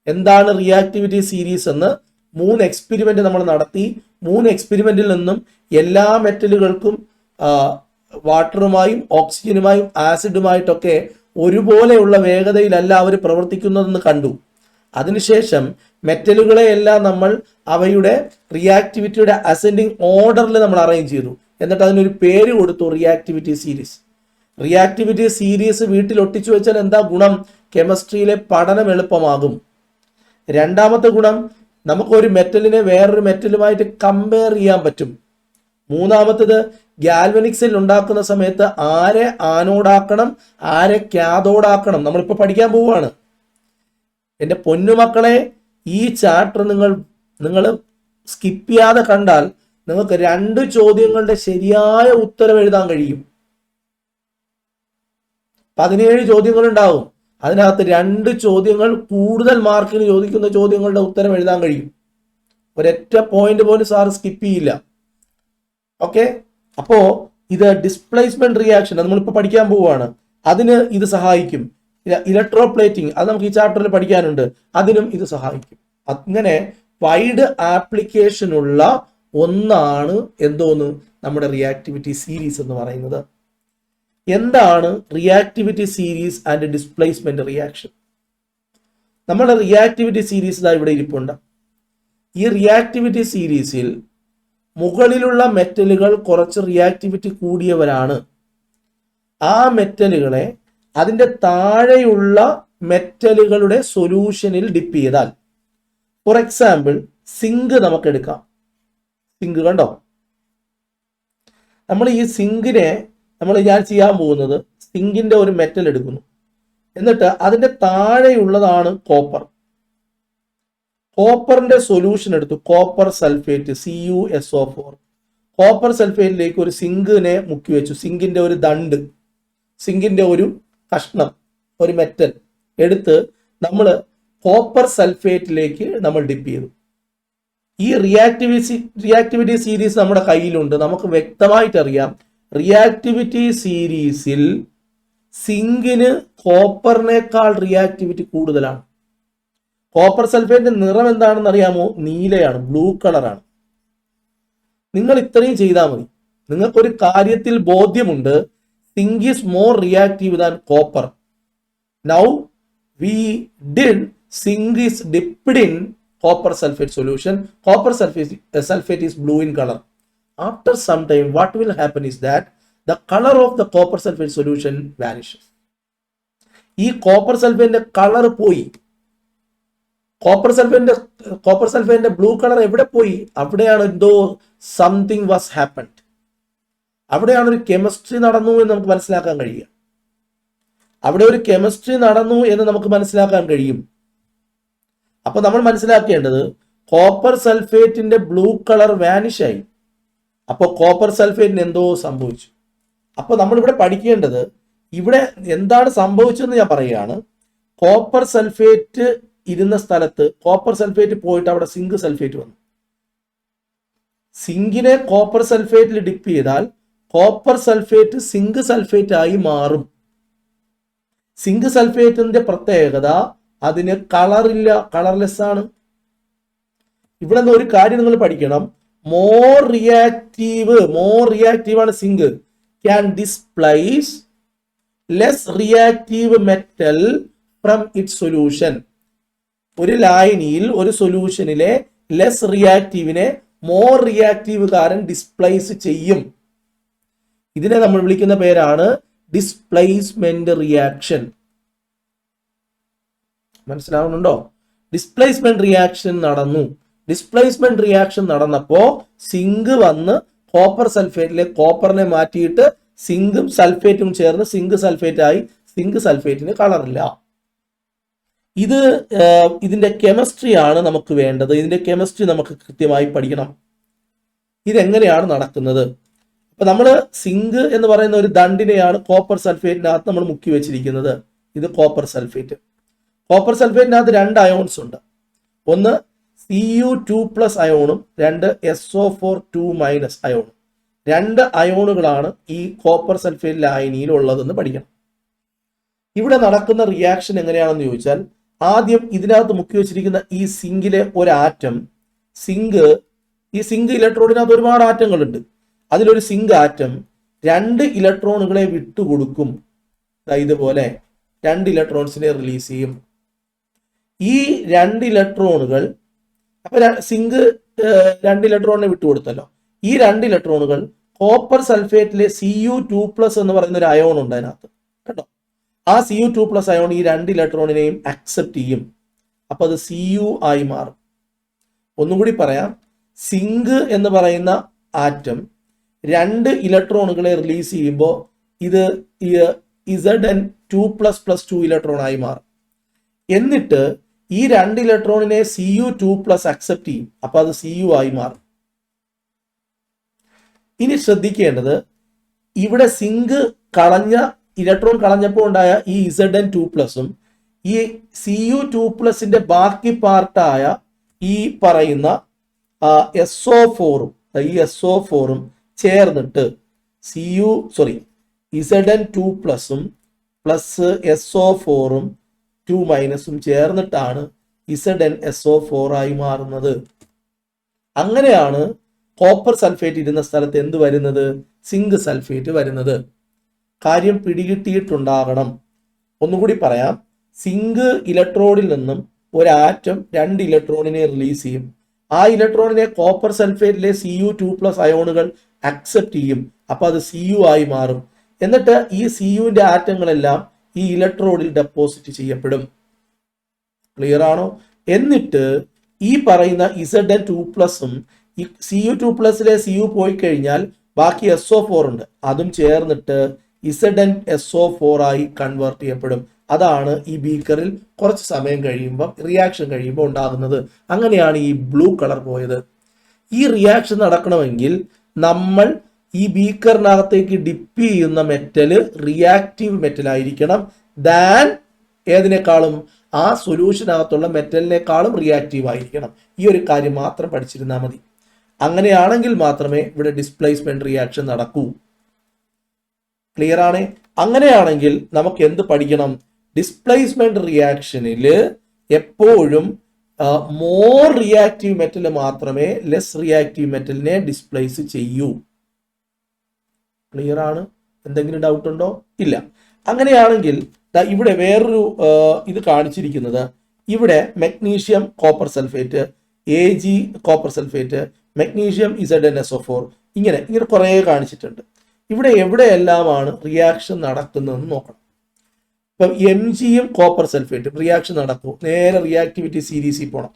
എന്താണ് റിയാക്ടിവിറ്റി സീരീസ് എന്ന് 3 എക്സ്പെരിമെന്റ് നമ്മൾ നടത്തി. 3 എക്സ്പെരിമെന്റിൽ നിന്നും എല്ലാ മെറ്റലുകൾക്കും വാട്ടറുമായും ഓക്സിജനുമായും ആസിഡുമായിട്ടൊക്കെ ഒരുപോലെയുള്ള വേഗതയിലല്ല അവർ പ്രവർത്തിക്കുന്നതെന്ന് കണ്ടു. അതിനുശേഷം മെറ്റലുകളെ എല്ലാം നമ്മൾ അവയുടെ റിയാക്ടിവിറ്റിയുടെ അസെൻഡിങ് ഓർഡറിൽ നമ്മൾ അറേഞ്ച് ചെയ്തു. എന്നിട്ട് അതിനൊരു പേര് കൊടുത്തു, റിയാക്ടിവിറ്റി സീരീസ്. റിയാക്ടിവിറ്റി സീരീസ് വീട്ടിൽ ഒട്ടിച്ചു വെച്ചാൽ എന്താ ഗുണം? കെമിസ്ട്രിയിലെ പഠനം എളുപ്പമാകും. രണ്ടാമത്തെ ഗുണം, നമുക്കൊരു മെറ്റലിനെ വേറൊരു മെറ്റലുമായിട്ട് കമ്പയർ ചെയ്യാൻ പറ്റും. മൂന്നാമത്തേത്, ഗാൽവനിക് സെൽ ഉണ്ടാക്കുന്ന സമയത്ത് ആരെ ആനോഡാക്കണം ആരെ കാഥോഡാക്കണം നമ്മളിപ്പോൾ പഠിക്കാൻ പോവുകയാണ്. എൻ്റെ പൊന്നുമക്കളെ, ഈ ചാപ്റ്റർ നിങ്ങൾ സ്കിപ്പ് ചെയ്യാതെ കണ്ടാൽ നിങ്ങൾക്ക് 2 ചോദ്യങ്ങളുടെ ശരിയായ ഉത്തരം എഴുതാൻ കഴിയും. 17 ചോദ്യങ്ങൾ ഉണ്ടാവും. അതിനകത്ത് 2 ചോദ്യങ്ങൾ കൂടുതൽ മാർക്കിന് ചോദിക്കുന്ന ചോദ്യങ്ങളുടെ ഉത്തരം എഴുതാൻ കഴിയും. ഒരൊറ്റ പോയിന്റ് പോലും സാറ് സ്കിപ്പ് ചെയ്യില്ല. ഓക്കെ, അപ്പോ ഇത് ഡിസ്പ്ലേസ്മെന്റ് റിയാക്ഷൻ നമ്മളിപ്പോൾ പഠിക്കാൻ പോവുകയാണ്. അതിന് ഇത് സഹായിക്കും. ഇലക്ട്രോപ്ലേറ്റിംഗ് അത് നമുക്ക് ഈ ചാപ്റ്ററിൽ പഠിക്കാനുണ്ട്, അതിനും ഇത് സഹായിക്കും. അങ്ങനെ വൈഡ് ആപ്ലിക്കേഷൻ ഉള്ള ഒന്നാണ് എന്തോന്ന് നമ്മുടെ റിയാക്ടിവിറ്റി സീരീസ് എന്ന് പറയുന്നത്. എന്താണ് reactivity series and displacement reaction? നമ്മുടെ റിയാക്ടിവിറ്റി സീരീസ് ഇവിടെ ഇരിപ്പുണ്ട്. ഈ റിയാക്ടിവിറ്റി സീരീസിൽ മുകളിലുള്ള മെറ്റലുകൾ കുറച്ച് റിയാക്ടിവിറ്റി കൂടിയവരാണ്. ആ മെറ്റലുകളെ അതിൻ്റെ താഴെയുള്ള മെറ്റലുകളുടെ സൊല്യൂഷനിൽ ഡിപ്പ് ചെയ്താൽ, ഫോർ എക്സാമ്പിൾ സിങ്ക് നമുക്ക് എടുക്കാം. സിങ്ക് കണ്ടോ? നമ്മൾ ഈ സിങ്കിനെ ഞാൻ ചെയ്യാൻ പോകുന്നത്, സിങ്കിന്റെ ഒരു മെറ്റൽ എടുക്കുന്നു, എന്നിട്ട് അതിന്റെ താഴെയുള്ളതാണ് കോപ്പർ. കോപ്പറിന്റെ സൊല്യൂഷൻ എടുത്തു, കോപ്പർ സൾഫേറ്റ് CuSO4. കോപ്പർ സൾഫേറ്റിലേക്ക് ഒരു സിങ്കിനെ മുക്കി വെച്ചു. സിങ്കിന്റെ ഒരു ദണ്ട്, സിങ്കിന്റെ ഒരു കഷ്ണം, ഒരു മെറ്റൽ എടുത്ത് നമ്മൾ കോപ്പർ സൾഫേറ്റിലേക്ക് നമ്മൾ ഡിപ്പ് ചെയ്തു. ഈ റിയാക്ടിവിറ്റി സീരീസ് നമ്മുടെ കയ്യിലുണ്ട്. നമുക്ക് വ്യക്തമായിട്ട് അറിയാം, റിയാക്ടിവിറ്റി സീരീസിൽ സിങ്കിന് കോപ്പറിനേക്കാൾ റിയാക്ടിവിറ്റി കൂടുതലാണ്. കോപ്പർ സൾഫേറ്റിന്റെ നിറം എന്താണെന്ന് അറിയാമോ? നീലയാണ്, ബ്ലൂ കളറാണ്. നിങ്ങൾ ഇത്രയും ചെയ്താൽ മതി. നിങ്ങൾക്കൊരു കാര്യത്തിൽ ബോധ്യമുണ്ട്, zinc is more reactive than copper. Now we did zinc is dipped in copper sulfate solution. Copper sulfate is blue in color. After some time, what will happen is that the color of the copper sulfate solution vanishes. ഈ copper സൾഫേറ്റിന്റെ colour പോയി. Copper സൾഫേറ്റിന്റെ blue colour എവിടെ പോയി? അവിടെയാണ് എന്തോ something was happened. അവിടെയാണ് ഒരു chemistry നടന്നു എന്ന് നമുക്ക് മനസ്സിലാക്കാൻ കഴിയുക. അവിടെ ഒരു കെമിസ്ട്രി നടന്നു എന്ന് നമുക്ക് മനസ്സിലാക്കാൻ കഴിയും. അപ്പൊ നമ്മൾ മനസ്സിലാക്കേണ്ടത്, കോപ്പർ സൾഫേറ്റിന്റെ ബ്ലൂ കളർ വാനിഷ് ആയി. അപ്പോൾ കോപ്പർ സൾഫേറ്റിന് എന്തോ സംഭവിച്ചു. അപ്പോൾ നമ്മളിവിടെ പഠിക്കേണ്ടത്, ഇവിടെ എന്താണ് സംഭവിച്ചതെന്ന് ഞാൻ പറയുകയാണ്. കോപ്പർ സൾഫേറ്റ് ഇരുന്ന സ്ഥലത്ത് കോപ്പർ സൾഫേറ്റ് പോയിട്ട് അവിടെ സിങ്ക് സൾഫേറ്റ് വന്നു. സിങ്കിനെ കോപ്പർ സൾഫേറ്റിൽ ഡിപ്പ് ചെയ്താൽ കോപ്പർ സൾഫേറ്റ് സിങ്ക് സൾഫേറ്റ് ആയി മാറും. സിങ്ക് സൾഫേറ്റിന്റെ പ്രത്യേകത, അതിന് കളറില്ല, കളർലെസ് ആണ്. ഇവിടെ നിന്ന് ഒരു കാര്യം നിങ്ങൾ പഠിക്കണം. മോർ റിയാക്റ്റീവ് ആണ് zinc, can displace less reactive metal from it solution. ഒരു ലായനിയിൽ ഒരു സൊല്യൂഷനിലെ ലെസ് റിയാക്റ്റീവിനെ മോർ റിയാക്റ്റീവ് കാരൻ ഡിസ്പ്ലേസ് ചെയ്യും. ഇതിനെ നമ്മൾ വിളിക്കുന്ന പേരാണ് ഡിസ്പ്ലേസ്മെന്റ് റിയാക്ഷൻ. മനസ്സിലാവുന്നുണ്ടോ? ഡിസ്പ്ലേസ്മെന്റ് റിയാക്ഷൻ നടന്നു. ഡിസ്പ്ലേസ്മെന്റ് റിയാക്ഷൻ നടന്നപ്പോ സിങ്ക് വന്ന് കോപ്പർ സൾഫേറ്റിലെ കോപ്പറിനെ മാറ്റിയിട്ട് സിങ്കും സൾഫേറ്റും ചേർന്ന് സിങ്ക് സൾഫേറ്റ് ആയി. സിങ്ക് സൾഫേറ്റിന് കളറില്ല. ഇതിന്റെ കെമിസ്ട്രി ആണ് നമുക്ക് വേണ്ടത്. ഇതിന്റെ കെമിസ്ട്രി നമുക്ക് കൃത്യമായി പഠിക്കണം. ഇതെങ്ങനെയാണ് നടക്കുന്നത്? അപ്പൊ നമ്മൾ സിങ്ക് എന്ന് പറയുന്ന ഒരു ദണ്ടിനെയാണ് കോപ്പർ സൾഫേറ്റിനകത്ത് നമ്മൾ മുക്കി വെച്ചിരിക്കുന്നത്. ഇത് കോപ്പർ സൾഫേറ്റ്. കോപ്പർ സൾഫേറ്റിനകത്ത് 2 അയോൺസ് ഉണ്ട്. ഒന്ന് Cu2+ അയോണും 2 SO4 അയോണും. 2 അയോണുകളാണ് ഈ കോപ്പർ സൾഫേറ്റ് ലായനിയിൽ ഉള്ളതെന്ന് പഠിക്കണം. ഇവിടെ നടക്കുന്ന റിയാക്ഷൻ എങ്ങനെയാണെന്ന് ചോദിച്ചാൽ, ആദ്യം ഇതിനകത്ത് മുക്കി വെച്ചിരിക്കുന്ന ഈ സിങ്കിലെ ഒരു ആറ്റം, ഈ സിങ്ക് ഇലക്ട്രോണിനകത്ത് ഒരുപാട് ആറ്റങ്ങളുണ്ട്. അതിലൊരു സിങ്ക് ആറ്റം 2 ഇലക്ട്രോണുകളെ വിട്ടുകൊടുക്കും. ഇതുപോലെ 2 ഇലക്ട്രോൺസിനെ റിലീസ് ചെയ്യും. ഈ 2 ഇലക്ട്രോണുകൾ, അപ്പൊ സിങ്ക് 2 ഇലക്ട്രോണിനെ വിട്ടുകൊടുത്തല്ലോ. ഈ 2 ഇലക്ട്രോണുകൾ കോപ്പർ സൾഫേറ്റിലെ Cu2+ എന്ന് പറയുന്ന ഒരു അയോൺ ഉണ്ട് അതിനകത്ത്, കേട്ടോ. ആ Cu2+ അയോൺ ഈ 2 ഇലക്ട്രോണിനെയും അക്സെപ്റ്റ് ചെയ്യും. അപ്പൊ അത് Cu ആയി മാറും. ഒന്നും കൂടി പറയാം. സിങ്ക് എന്ന് പറയുന്ന ആറ്റം 2 ഇലക്ട്രോണുകളെ റിലീസ് ചെയ്യുമ്പോൾ ഇത് Zn2++2 ഇലക്ട്രോൺ ആയി മാറും. എന്നിട്ട് ഈ 2 ഇലക്ട്രോണിനെ Cu2+ അക്സെപ്റ്റ് ചെയ്യും. അപ്പൊ അത് Cu ആയി മാറും. ഇനി ശ്രദ്ധിക്കേണ്ടത്, ഇവിടെ സിങ്ക് ഇലക്ട്രോൺ കളഞ്ഞപ്പോൾ ഉണ്ടായ ഈ Zn2+ഉം ഈ Cu2+ന്റെ ബാക്കി പാർട്ടായ ഈ പറയുന്ന SO4ഉം ചേർന്നിട്ട് Zn2+ഉം പ്ലസ് SO4ഉം 2- ചേർന്നിട്ടാണ് ZnSO4 ആയി മാറുന്നത്. അങ്ങനെയാണ് കോപ്പർ സൾഫേറ്റ് ഇരുന്ന സ്ഥലത്ത് എന്ത് വരുന്നത്? സിങ്ക് സൾഫേറ്റ് വരുന്നത്. കാര്യം പിടികിട്ടിയിട്ടുണ്ടാകണം. ഒന്നുകൂടി പറയാം. സിങ്ക് ഇലക്ട്രോണിൽ നിന്നും ഒരു ആറ്റം 2 ഇലക്ട്രോണിനെ റിലീസ് ചെയ്യും. ആ ഇലക്ട്രോണിനെ കോപ്പർ സൾഫേറ്റിലെ Cu2+ അയോണുകൾ അക്സെപ്റ്റ് ചെയ്യും. അപ്പൊ അത് Cu ആയി മാറും. എന്നിട്ട് ഈ Cuവിന്റെ ആറ്റങ്ങളെല്ലാം ഈ ഇലക്ട്രോഡിൽ ഡെപ്പോസിറ്റ് ചെയ്യപ്പെടും. ക്ലിയർ ആണോ? എന്നിട്ട് ഈ പറയുന്ന Zn2+ഉം ഈ Cu2+ലെ Cu പോയി കഴിഞ്ഞാൽ ബാക്കി SO4 ഉണ്ട്, അതും ചേർന്നിട്ട് ZnSO4 ആയി കൺവേർട്ട് ചെയ്യപ്പെടും. അതാണ് ഈ ബീക്കറിൽ കുറച്ച് സമയം കഴിയുമ്പോൾ, റിയാക്ഷൻ കഴിയുമ്പോൾ ഉണ്ടാകുന്നത്. അങ്ങനെയാണ് ഈ ബ്ലൂ കളർ പോയത്. ഈ റിയാക്ഷൻ നടക്കണമെങ്കിൽ നമ്മൾ ഈ ബീക്കറിനകത്തേക്ക് ഡിപ്പ് ചെയ്യുന്ന മെറ്റൽ റിയാക്റ്റീവ് മെറ്റൽ ആയിരിക്കണം. ഏതിനേക്കാളും ആ സൊല്യൂഷനകത്തുള്ള മെറ്റലിനേക്കാളും റിയാക്റ്റീവ് ആയിരിക്കണം. ഈ ഒരു കാര്യം മാത്രം പഠിച്ചിരുന്നാൽ മതി. അങ്ങനെയാണെങ്കിൽ മാത്രമേ ഇവിടെ ഡിസ്പ്ലേസ്മെന്റ് റിയാക്ഷൻ നടക്കൂ. ക്ലിയർ ആണേ? അങ്ങനെയാണെങ്കിൽ നമുക്ക് എന്ത് പഠിക്കണം? ഡിസ്പ്ലേസ്മെന്റ് റിയാക്ഷനിൽ എപ്പോഴും മോർ റിയാക്റ്റീവ് മെറ്റൽ മാത്രമേ ലെസ് റിയാക്റ്റീവ് മെറ്റലിനെ ഡിസ്പ്ലേസ് ചെയ്യൂ. ക്ലിയർ ആണ്? എന്തെങ്കിലും ഡൗട്ട് ഉണ്ടോ? ഇല്ല. അങ്ങനെയാണെങ്കിൽ ഇവിടെ വേറൊരു ഇത് കാണിച്ചിരിക്കുന്നത്, ഇവിടെ magnesium copper sulphate, Ag copper sulphate, magnesium ZnSO4, ഇങ്ങനെ കുറേ കാണിച്ചിട്ടുണ്ട്. ഇവിടെ എവിടെയെല്ലാമാണ് റിയാക്ഷൻ നടക്കുന്നതെന്ന് നോക്കണം. ഇപ്പം Mgയും കോപ്പർ സൾഫേറ്റും റിയാക്ഷൻ നടക്കും. നേരെ റിയാക്ടിവിറ്റി സീരീസിൽ പോകണം.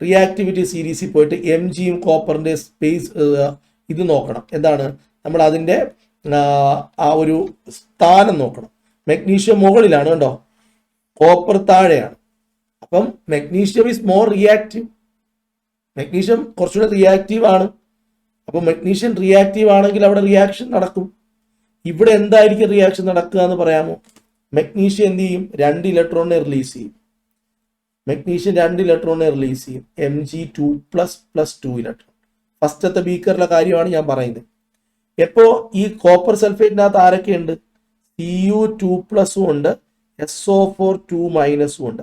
റിയാക്ടിവിറ്റി സീരീസിൽ പോയിട്ട് Mgയും കോപ്പറിന്റെ സ്പേസ് ഇത് നോക്കണം. എന്താണ്? നമ്മൾ അതിൻ്റെ ആ ഒരു സ്ഥാനം നോക്കണം. മെഗ്നീഷ്യം മുകളിലാണ്, കണ്ടോ, കോപ്പർ താഴെയാണ്. അപ്പം magnesium is more reactive. Magnesium കുറച്ചുകൂടെ റിയാക്റ്റീവ് ആണ്. അപ്പം മെഗ്നീഷ്യം റിയാക്റ്റീവ് ആണെങ്കിൽ അവിടെ റിയാക്ഷൻ നടക്കും. ഇവിടെ എന്തായിരിക്കും റിയാക്ഷൻ നടക്കുക എന്ന് പറയാമോ? മെഗ്നീഷ്യം എന്ത് ചെയ്യും? 2 ഇലക്ട്രോണിനെ റിലീസ് ചെയ്യും. മെഗ്നീഷ്യം 2 ഇലക്ട്രോണിനെ റിലീസ് ചെയ്യും. Mg2++2 electron. ഫസ്റ്റത്തെ ബീക്കറിലെ കാര്യമാണ് ഞാൻ പറയുന്നത്. എപ്പോ ഈ കോപ്പർ സൾഫേറ്റിനകത്ത് ആരൊക്കെയുണ്ട്? Cu2+ഉം ഉണ്ട്, SO4 2- ഉണ്ട്.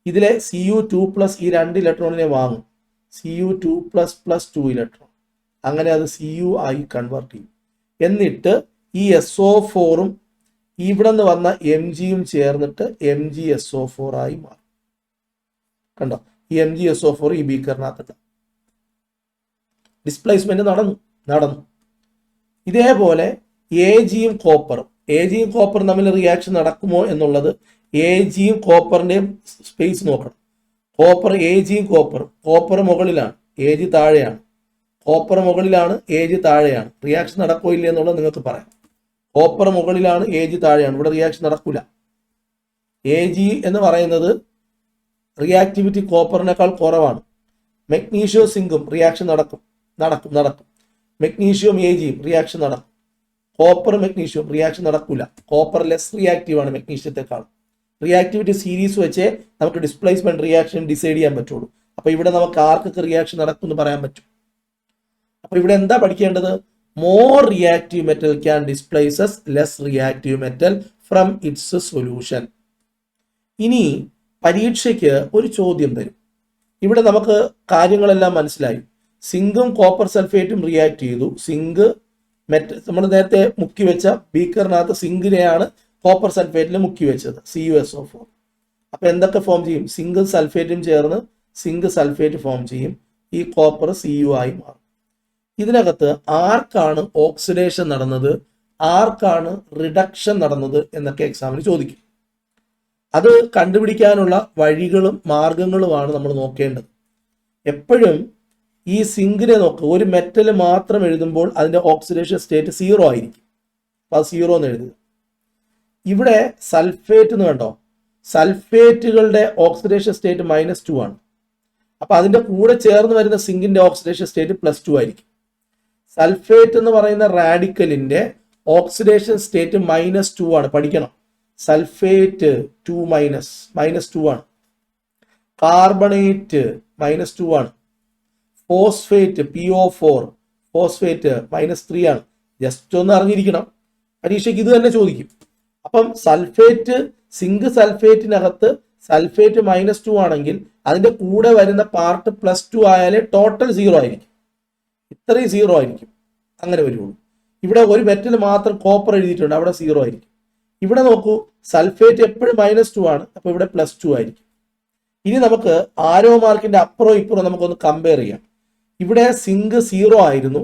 ഇതിലെ Cu2+ ഈ 2 ഇലക്ട്രോണിനെ വാങ്ങും. Cu2++2 electron. അങ്ങനെ അത് Cu ആയി കൺവേർട്ട് ചെയ്യും. എന്നിട്ട് ഈ SO4ഉം ഇവിടെ നിന്ന് വന്ന Mgയും ചേർന്നിട്ട് MgSO4 ആയി മാറും. കണ്ടോ, ഈ MgSO4 ഈ ബീക്കറിനകത്ത് ഡിസ്പ്ലേസ്മെന്റ് നടന്നു. ഇതേപോലെ എജിയും കോപ്പറും തമ്മിൽ റിയാക്ഷൻ നടക്കുമോ എന്നുള്ളത് എജിയും കോപ്പറിന്റെയും സ്പേസ് നോക്കണം. കോപ്പർ മുകളിലാണ്, എജി താഴെയാണ്. കോപ്പർ മുകളിലാണ്, എജി താഴെയാണ്. റിയാക്ഷൻ നടക്കോ ഇല്ല എന്നുള്ളത് നിങ്ങൾക്ക് പറയാം. കോപ്പർ മുകളിലാണ്, എജി താഴെയാണ്. ഇവിടെ റിയാക്ഷൻ നടക്കൂല. എജി എന്ന് പറയുന്നത് റിയാക്ടിവിറ്റി കോപ്പറിനേക്കാൾ കുറവാണ്. മെഗ്നീഷ്യം സിങ്കും റിയാക്ഷൻ നടക്കും. മെഗ്നീഷ്യം എജിയും റിയാക്ഷൻ നടക്കും. കോപ്പർ മെഗ്നീഷ്യം റിയാക്ഷൻ നടക്കൂല. കോപ്പർ ലെസ് റിയാക്റ്റീവ് ആണ് മെഗ്നീഷ്യത്തെക്കാൾ. റിയാക്ടിവിറ്റി സീരീസ് വെച്ച് നമുക്ക് ഡിസ്പ്ലേസ്മെന്റ് റിയാക്ഷൻ ഡിസൈഡ് ചെയ്യാൻ പറ്റുള്ളൂ. അപ്പൊ ഇവിടെ നമുക്ക് ആർക്കൊക്കെ റിയാക്ഷൻ നടക്കും എന്ന് പറയാൻ പറ്റും. അപ്പൊ ഇവിടെ എന്താ പഠിക്കേണ്ടത്? More reactive metal can displaces less reactive metal from it's solution. ഇനി പരീക്ഷയ്ക്ക് ഒരു ചോദ്യം തരും. ഇവിടെ നമുക്ക് കാര്യങ്ങളെല്ലാം മനസ്സിലായി. സിങ്കും കോപ്പർ സൾഫേറ്റും റിയാക്ട് ചെയ്തു. സിങ്ക് നമ്മൾ നേരത്തെ മുക്കി വെച്ച ബീക്കറിനകത്ത് സിങ്കിനെയാണ് കോപ്പർ സൾഫേറ്റിൽ മുക്കി വെച്ചത്, CuSO4. അപ്പൊ എന്തൊക്കെ ഫോം ചെയ്യും? സിങ്കും സൾഫേറ്റും ചേർന്ന് സിങ്ക് സൾഫേറ്റ് ഫോം ചെയ്യും. ഈ കോപ്പർ Cu ആയി മാറും. ഇതിനകത്ത് ആർക്കാണ് ഓക്സിഡേഷൻ നടന്നത്, ആർക്കാണ് റിഡക്ഷൻ നടന്നത് എന്നൊക്കെ എക്സാമിന് ചോദിക്കും. അത് കണ്ടുപിടിക്കാനുള്ള വഴികളും മാർഗങ്ങളുമാണ് നമ്മൾ നോക്കേണ്ടത്. എപ്പോഴും ഈ സിങ്കിനെ നോക്കുക. ഒരു മെറ്റൽ മാത്രം എഴുതുമ്പോൾ അതിന്റെ ഓക്സിഡേഷൻ സ്റ്റേറ്റ് 0 ആയിരിക്കും. അപ്പൊ അത് 0 എന്ന് എഴുതുക. ഇവിടെ സൾഫേറ്റ് എന്ന് കണ്ടോ, സൾഫേറ്റുകളുടെ ഓക്സിഡേഷൻ സ്റ്റേറ്റ് -2 ആണ്. അപ്പൊ അതിന്റെ കൂടെ ചേർന്ന് വരുന്ന സിങ്കിന്റെ ഓക്സിഡേഷൻ സ്റ്റേറ്റ് +2 ആയിരിക്കും. സൾഫേറ്റ് എന്ന് പറയുന്ന റാഡിക്കലിന്റെ ഓക്സിഡേഷൻ സ്റ്റേറ്റ് -2 ആണ്. പഠിക്കണം, സൾഫേറ്റ് -2 ആണ്. കാർബണേറ്റ് -2 ആണ്. ഫോസ്ഫേറ്റ് PO4 ഫോസ്ഫേറ്റ് -3 ആണ്. ജസ്റ്റ് ഒന്ന് അറിഞ്ഞിരിക്കണം, പരീക്ഷയ്ക്ക് ഇത് തന്നെ ചോദിക്കും. അപ്പം സൾഫേറ്റ്, സിങ്ക് സൾഫേറ്റിനകത്ത് സൾഫേറ്റ് -2 ആണെങ്കിൽ അതിന്റെ കൂടെ വരുന്ന പാർട്ട് +2 ആയാലേ ടോട്ടൽ 0 ആയിരിക്കും. ഇത്രയും 0 ആയിരിക്കും, അങ്ങനെ വരുള്ളൂ. ഇവിടെ ഒരു മെറ്റൽ മാത്രം കോപ്പർ എഴുതിയിട്ടുണ്ട്, അവിടെ 0 ആയിരിക്കും. ഇവിടെ നോക്കൂ, സൾഫേറ്റ് എപ്പോഴും -2 ആണ്, അപ്പൊ ഇവിടെ +2 ആയിരിക്കും. ഇനി നമുക്ക് ആരോ മാർക്കിന്റെ അപ്പുറം ഇപ്പുറം നമുക്കൊന്ന് കമ്പയർ ചെയ്യാം. ഇവിടെ സിങ്ക് 0 ആയിരുന്നു,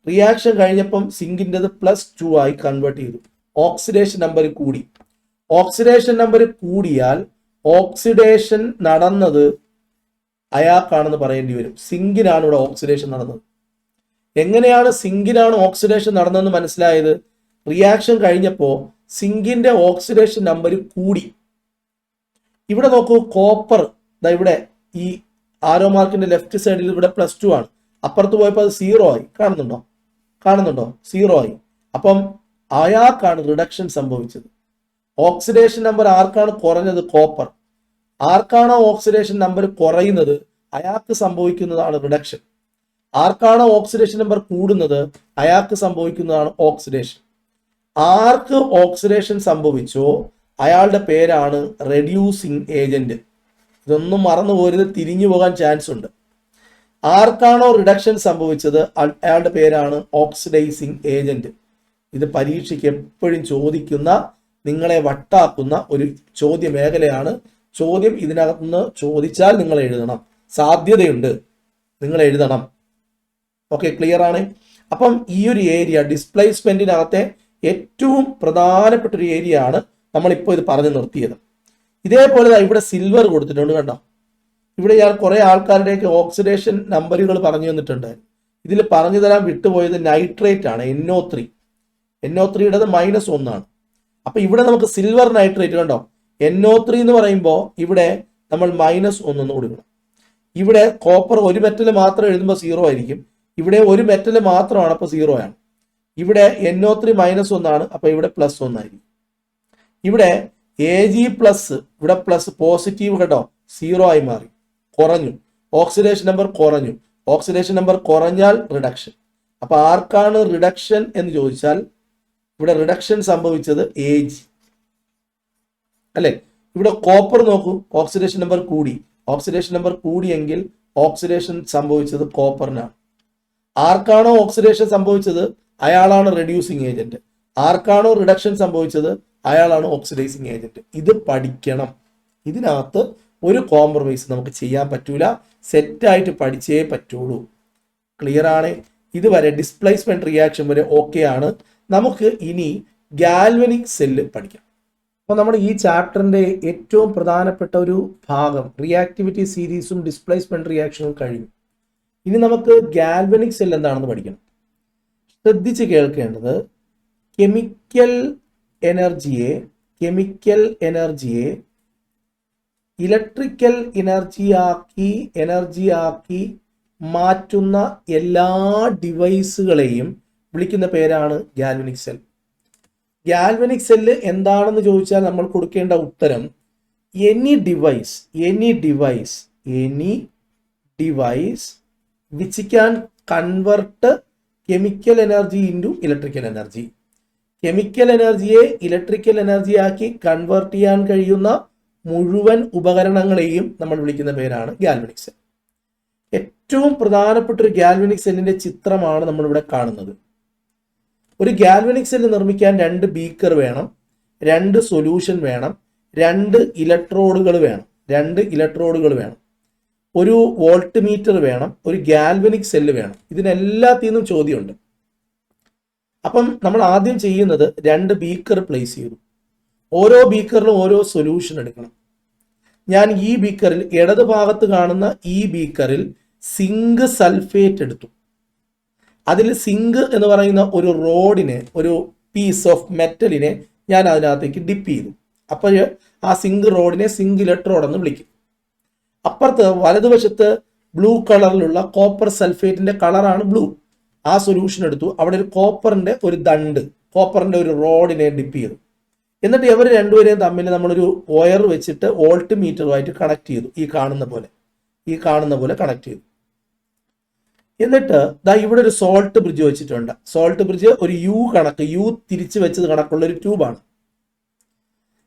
റിയാക്ഷൻ കഴിഞ്ഞപ്പം സിങ്കിൻ്റെത് +2 ആയി കൺവേർട്ട് ചെയ്തു. ഓക്സിഡേഷൻ നമ്പർ കൂടി. ഓക്സിഡേഷൻ നമ്പർ കൂടിയാൽ ഓക്സിഡേഷൻ നടന്നത് അയാൾക്കാണെന്ന് പറയേണ്ടി വരും. സിങ്കിനാണ് ഇവിടെ ഓക്സിഡേഷൻ നടന്നത്. എങ്ങനെയാണ് സിങ്കിനാണ് ഓക്സിഡേഷൻ നടന്നതെന്ന് മനസ്സിലായത്? റിയാക്ഷൻ കഴിഞ്ഞപ്പോൾ സിങ്കിന്റെ ഓക്സിഡേഷൻ നമ്പർ കൂടി. ഇവിടെ നോക്കൂ, കോപ്പർ ഇവിടെ ഈ ആരോ മാർക്കിന്റെ ലെഫ്റ്റ് സൈഡിൽ ഇവിടെ +2 ആണ്, അപ്പുറത്ത് പോയപ്പോൾ അത് 0 ആയി. കാണുന്നുണ്ടോ 0 ആയി. അപ്പം അയാൾക്കാണ് റിഡക്ഷൻ സംഭവിച്ചത്. ഓക്സിഡേഷൻ നമ്പർ ആർക്കാണ് കുറഞ്ഞത്? കോപ്പർ. ആർക്കാണോ ഓക്സിഡേഷൻ നമ്പർ കുറയുന്നത് അയാൾക്ക് സംഭവിക്കുന്നതാണ് റിഡക്ഷൻ. ആർക്കാണോ ഓക്സിഡേഷൻ നമ്പർ കൂടുന്നത് അയാൾക്ക് സംഭവിക്കുന്നതാണ് ഓക്സിഡേഷൻ. ആർക്ക് ഓക്സിഡേഷൻ സംഭവിച്ചോ അയാളുടെ പേരാണ് റെഡ്യൂസിങ് ഏജന്റ്. ഇതൊന്നും മറന്നു പോരുത്, തിരിഞ്ഞു പോകാൻ ചാൻസ് ഉണ്ട്. ആർക്കാണോ റിഡക്ഷൻ സംഭവിച്ചത് അയാളുടെ പേരാണ് ഓക്സിഡൈസിങ് ഏജന്റ്. ഇത് പരീക്ഷയ്ക്ക് എപ്പോഴും ചോദിക്കുന്ന, നിങ്ങളെ വട്ടാക്കുന്ന ഒരു ചോദ്യ മേഖലയാണ്. ചോദ്യം ഇതിനകത്തുനിന്ന് ചോദിച്ചാൽ നിങ്ങൾ എഴുതണം, സാധ്യതയുണ്ട്, നിങ്ങൾ എഴുതണം. ഓക്കെ, ക്ലിയർ ആണ്. അപ്പം ഈ ഒരു ഏരിയ ഡിസ്പ്ലേസ്മെന്റിനകത്തെ ഏറ്റവും പ്രധാനപ്പെട്ട ഒരു ഏരിയ ആണ് നമ്മളിപ്പോൾ ഇത് പറഞ്ഞു നിർത്തിയത്. ഇതേപോലെ ഇവിടെ സിൽവർ കൊടുത്തിട്ടുണ്ട്, കണ്ടോ. ഇവിടെ ഞാൻ കുറെ ആൾക്കാരുടെയൊക്കെ ഓക്സിഡേഷൻ നമ്പറുകൾ പറഞ്ഞു തന്നിട്ടുണ്ട്. ഇതിൽ പറഞ്ഞു തരാൻ വിട്ടുപോയത് നൈട്രേറ്റ് ആണ്, NO3യുടേത് -1 ആണ്. അപ്പൊ ഇവിടെ നമുക്ക് സിൽവർ നൈട്രേറ്റ് കണ്ടോ, NO3 എന്ന് പറയുമ്പോൾ ഇവിടെ നമ്മൾ -1 എന്ന് കൊടുക്കണം. ഇവിടെ കോപ്പർ ഒരു മെറ്റൽ മാത്രം എഴുതുമ്പോൾ 0 ആയിരിക്കും. ഇവിടെ ഒരു മെറ്റൽ മാത്രമാണ്, അപ്പൊ 0 ആണ്. ഇവിടെ NO3 -1 ആണ്, അപ്പൊ ഇവിടെ +1 ആയിരിക്കും. ഇവിടെ Ag+, ഇവിടെ പ്ലസ് പോസിറ്റീവ് കേട്ടോ, 0 ആയി മാറി, കുറഞ്ഞു. ഓക്സിഡേഷൻ നമ്പർ കുറഞ്ഞു. ഓക്സിഡേഷൻ നമ്പർ കുറഞ്ഞാൽ റിഡക്ഷൻ. അപ്പൊ ആർക്കാണ് റിഡക്ഷൻ എന്ന് ചോദിച്ചാൽ ഇവിടെ റിഡക്ഷൻ സംഭവിച്ചത് Ag അല്ലെ. ഇവിടെ കോപ്പർ നോക്കൂ, ഓക്സിഡേഷൻ നമ്പർ കൂടി. ഓക്സിഡേഷൻ നമ്പർ കൂടിയെങ്കിൽ ഓക്സിഡേഷൻ സംഭവിച്ചത് കോപ്പറിനാണ്. ആർക്കാണോ ഓക്സിഡേഷൻ സംഭവിച്ചത് അയാളാണ് റെഡ്യൂസിങ് ഏജന്റ്. ആർക്കാണോ റിഡക്ഷൻ സംഭവിച്ചത് അയാളാണ് ഓക്സിഡൈസിങ് ഏജന്റ്. ഇത് പഠിക്കണം. ഇതിനകത്ത് ഒരു കോംപ്രമൈസ് നമുക്ക് ചെയ്യാൻ പറ്റൂല. സെറ്റായിട്ട് പഠിച്ചേ പറ്റുള്ളൂ. ക്ലിയർ ആണ്? ഇതുവരെ ഡിസ്പ്ലേസ്മെന്റ് റിയാക്ഷൻ വരെ ഓക്കെ ആണ്. നമുക്ക് ഇനി ഗാൽവനിക് സെല്ല് പഠിക്കാം. അപ്പോൾ നമ്മുടെ ഈ ചാപ്റ്ററിന്റെ ഏറ്റവും പ്രധാനപ്പെട്ട ഒരു ഭാഗം റിയാക്ടിവിറ്റി സീരീസും ഡിസ്പ്ലേസ്മെന്റ് റിയാക്ഷനും കഴിഞ്ഞു. ഇനി നമുക്ക് ഗാൽവനിക് സെൽ എന്താണെന്ന് പഠിക്കണം. ശ്രദ്ധിച്ച് കേൾക്കേണ്ടത്, കെമിക്കൽ എനർജിയെ ഇലക്ട്രിക്കൽ എനർജിയാക്കി മാറ്റുന്ന എല്ലാ ഡിവൈസുകളെയും വിളിക്കുന്ന പേരാണ് ഗാൽവനിക് സെൽ. ഗാൽവനിക് സെല്ല് എന്താണെന്ന് ചോദിച്ചാൽ നമ്മൾ കൊടുക്കേണ്ട ഉത്തരം any device which can convert chemical energy into electrical energy. Chemical എനർജിയെ ഇലക്ട്രിക്കൽ എനർജിയാക്കി കൺവേർട്ട് ചെയ്യാൻ കഴിയുന്ന മുഴുവൻ ഉപകരണങ്ങളെയും നമ്മൾ വിളിക്കുന്ന പേരാണ് ഗാൽവനിക് സെൽ. ഏറ്റവും പ്രധാനപ്പെട്ട ഒരു ഗാൽവനിക് സെല്ലിന്റെ ചിത്രമാണ് നമ്മളിവിടെ കാണുന്നത്. ഒരു ഗാൽവനിക് സെല്ല് നിർമ്മിക്കാൻ 2 ബീക്കർ വേണം, 2 സൊല്യൂഷൻ വേണം, 2 ഇലക്ട്രോഡുകൾ വേണം, ഒരു വോൾട്ട് മീറ്റർ വേണം, ഒരു ഗാൽവനിക് സെല്ല് വേണം. ഇതിനെല്ലാത്തിൽ നിന്നും ചോദ്യമുണ്ട്. അപ്പം നമ്മൾ ആദ്യം ചെയ്യുന്നത് 2 ബീക്കർ പ്ലേസ് ചെയ്തു. ഓരോ ബീക്കറിലും ഓരോ സൊല്യൂഷൻ എടുക്കണം. ഞാൻ ഈ ബീക്കറിൽ, ഇടത് ഭാഗത്ത് കാണുന്ന ഈ ബീക്കറിൽ സിങ്ക് സൾഫേറ്റ് എടുത്തു. അതിൽ സിങ്ക് എന്ന് പറയുന്ന ഒരു റോഡിനെ, ഒരു പീസ് ഓഫ് മെറ്റലിനെ ഞാൻ അതിനകത്തേക്ക് ഡിപ്പ് ചെയ്തു. അപ്പോൾ ആ സിങ്ക് റോഡിനെ സിങ്ക് ഇലക്ട്രോഡ് എന്ന് വിളിക്കും. അപ്പുറത്ത് വലതുവശത്ത് ബ്ലൂ കളറിലുള്ള കോപ്പർ സൾഫേറ്റിന്റെ കളറാണ് ബ്ലൂ. ആ സൊല്യൂഷൻ എടുത്തു. അവിടെ ഒരു കോപ്പറിന്റെ ഒരു റോഡിനെ ഡിപ്പ് ചെയ്തു. എന്നിട്ട് ഇവർ രണ്ടുപേരെയും തമ്മിൽ നമ്മളൊരു വയർ വെച്ചിട്ട് വോൾട്ട് മീറ്ററുമായിട്ട് കണക്ട് ചെയ്തു. ഈ കാണുന്ന പോലെ കണക്ട് ചെയ്തു. എന്നിട്ട് ഇവിടെ ഒരു സോൾട്ട് ബ്രിഡ്ജ് വെച്ചിട്ടുണ്ട്. സോൾട്ട് ബ്രിഡ്ജ് ഒരു യു തിരിച്ചു വെച്ചത് കണക്കുള്ള ഒരു ട്യൂബാണ്.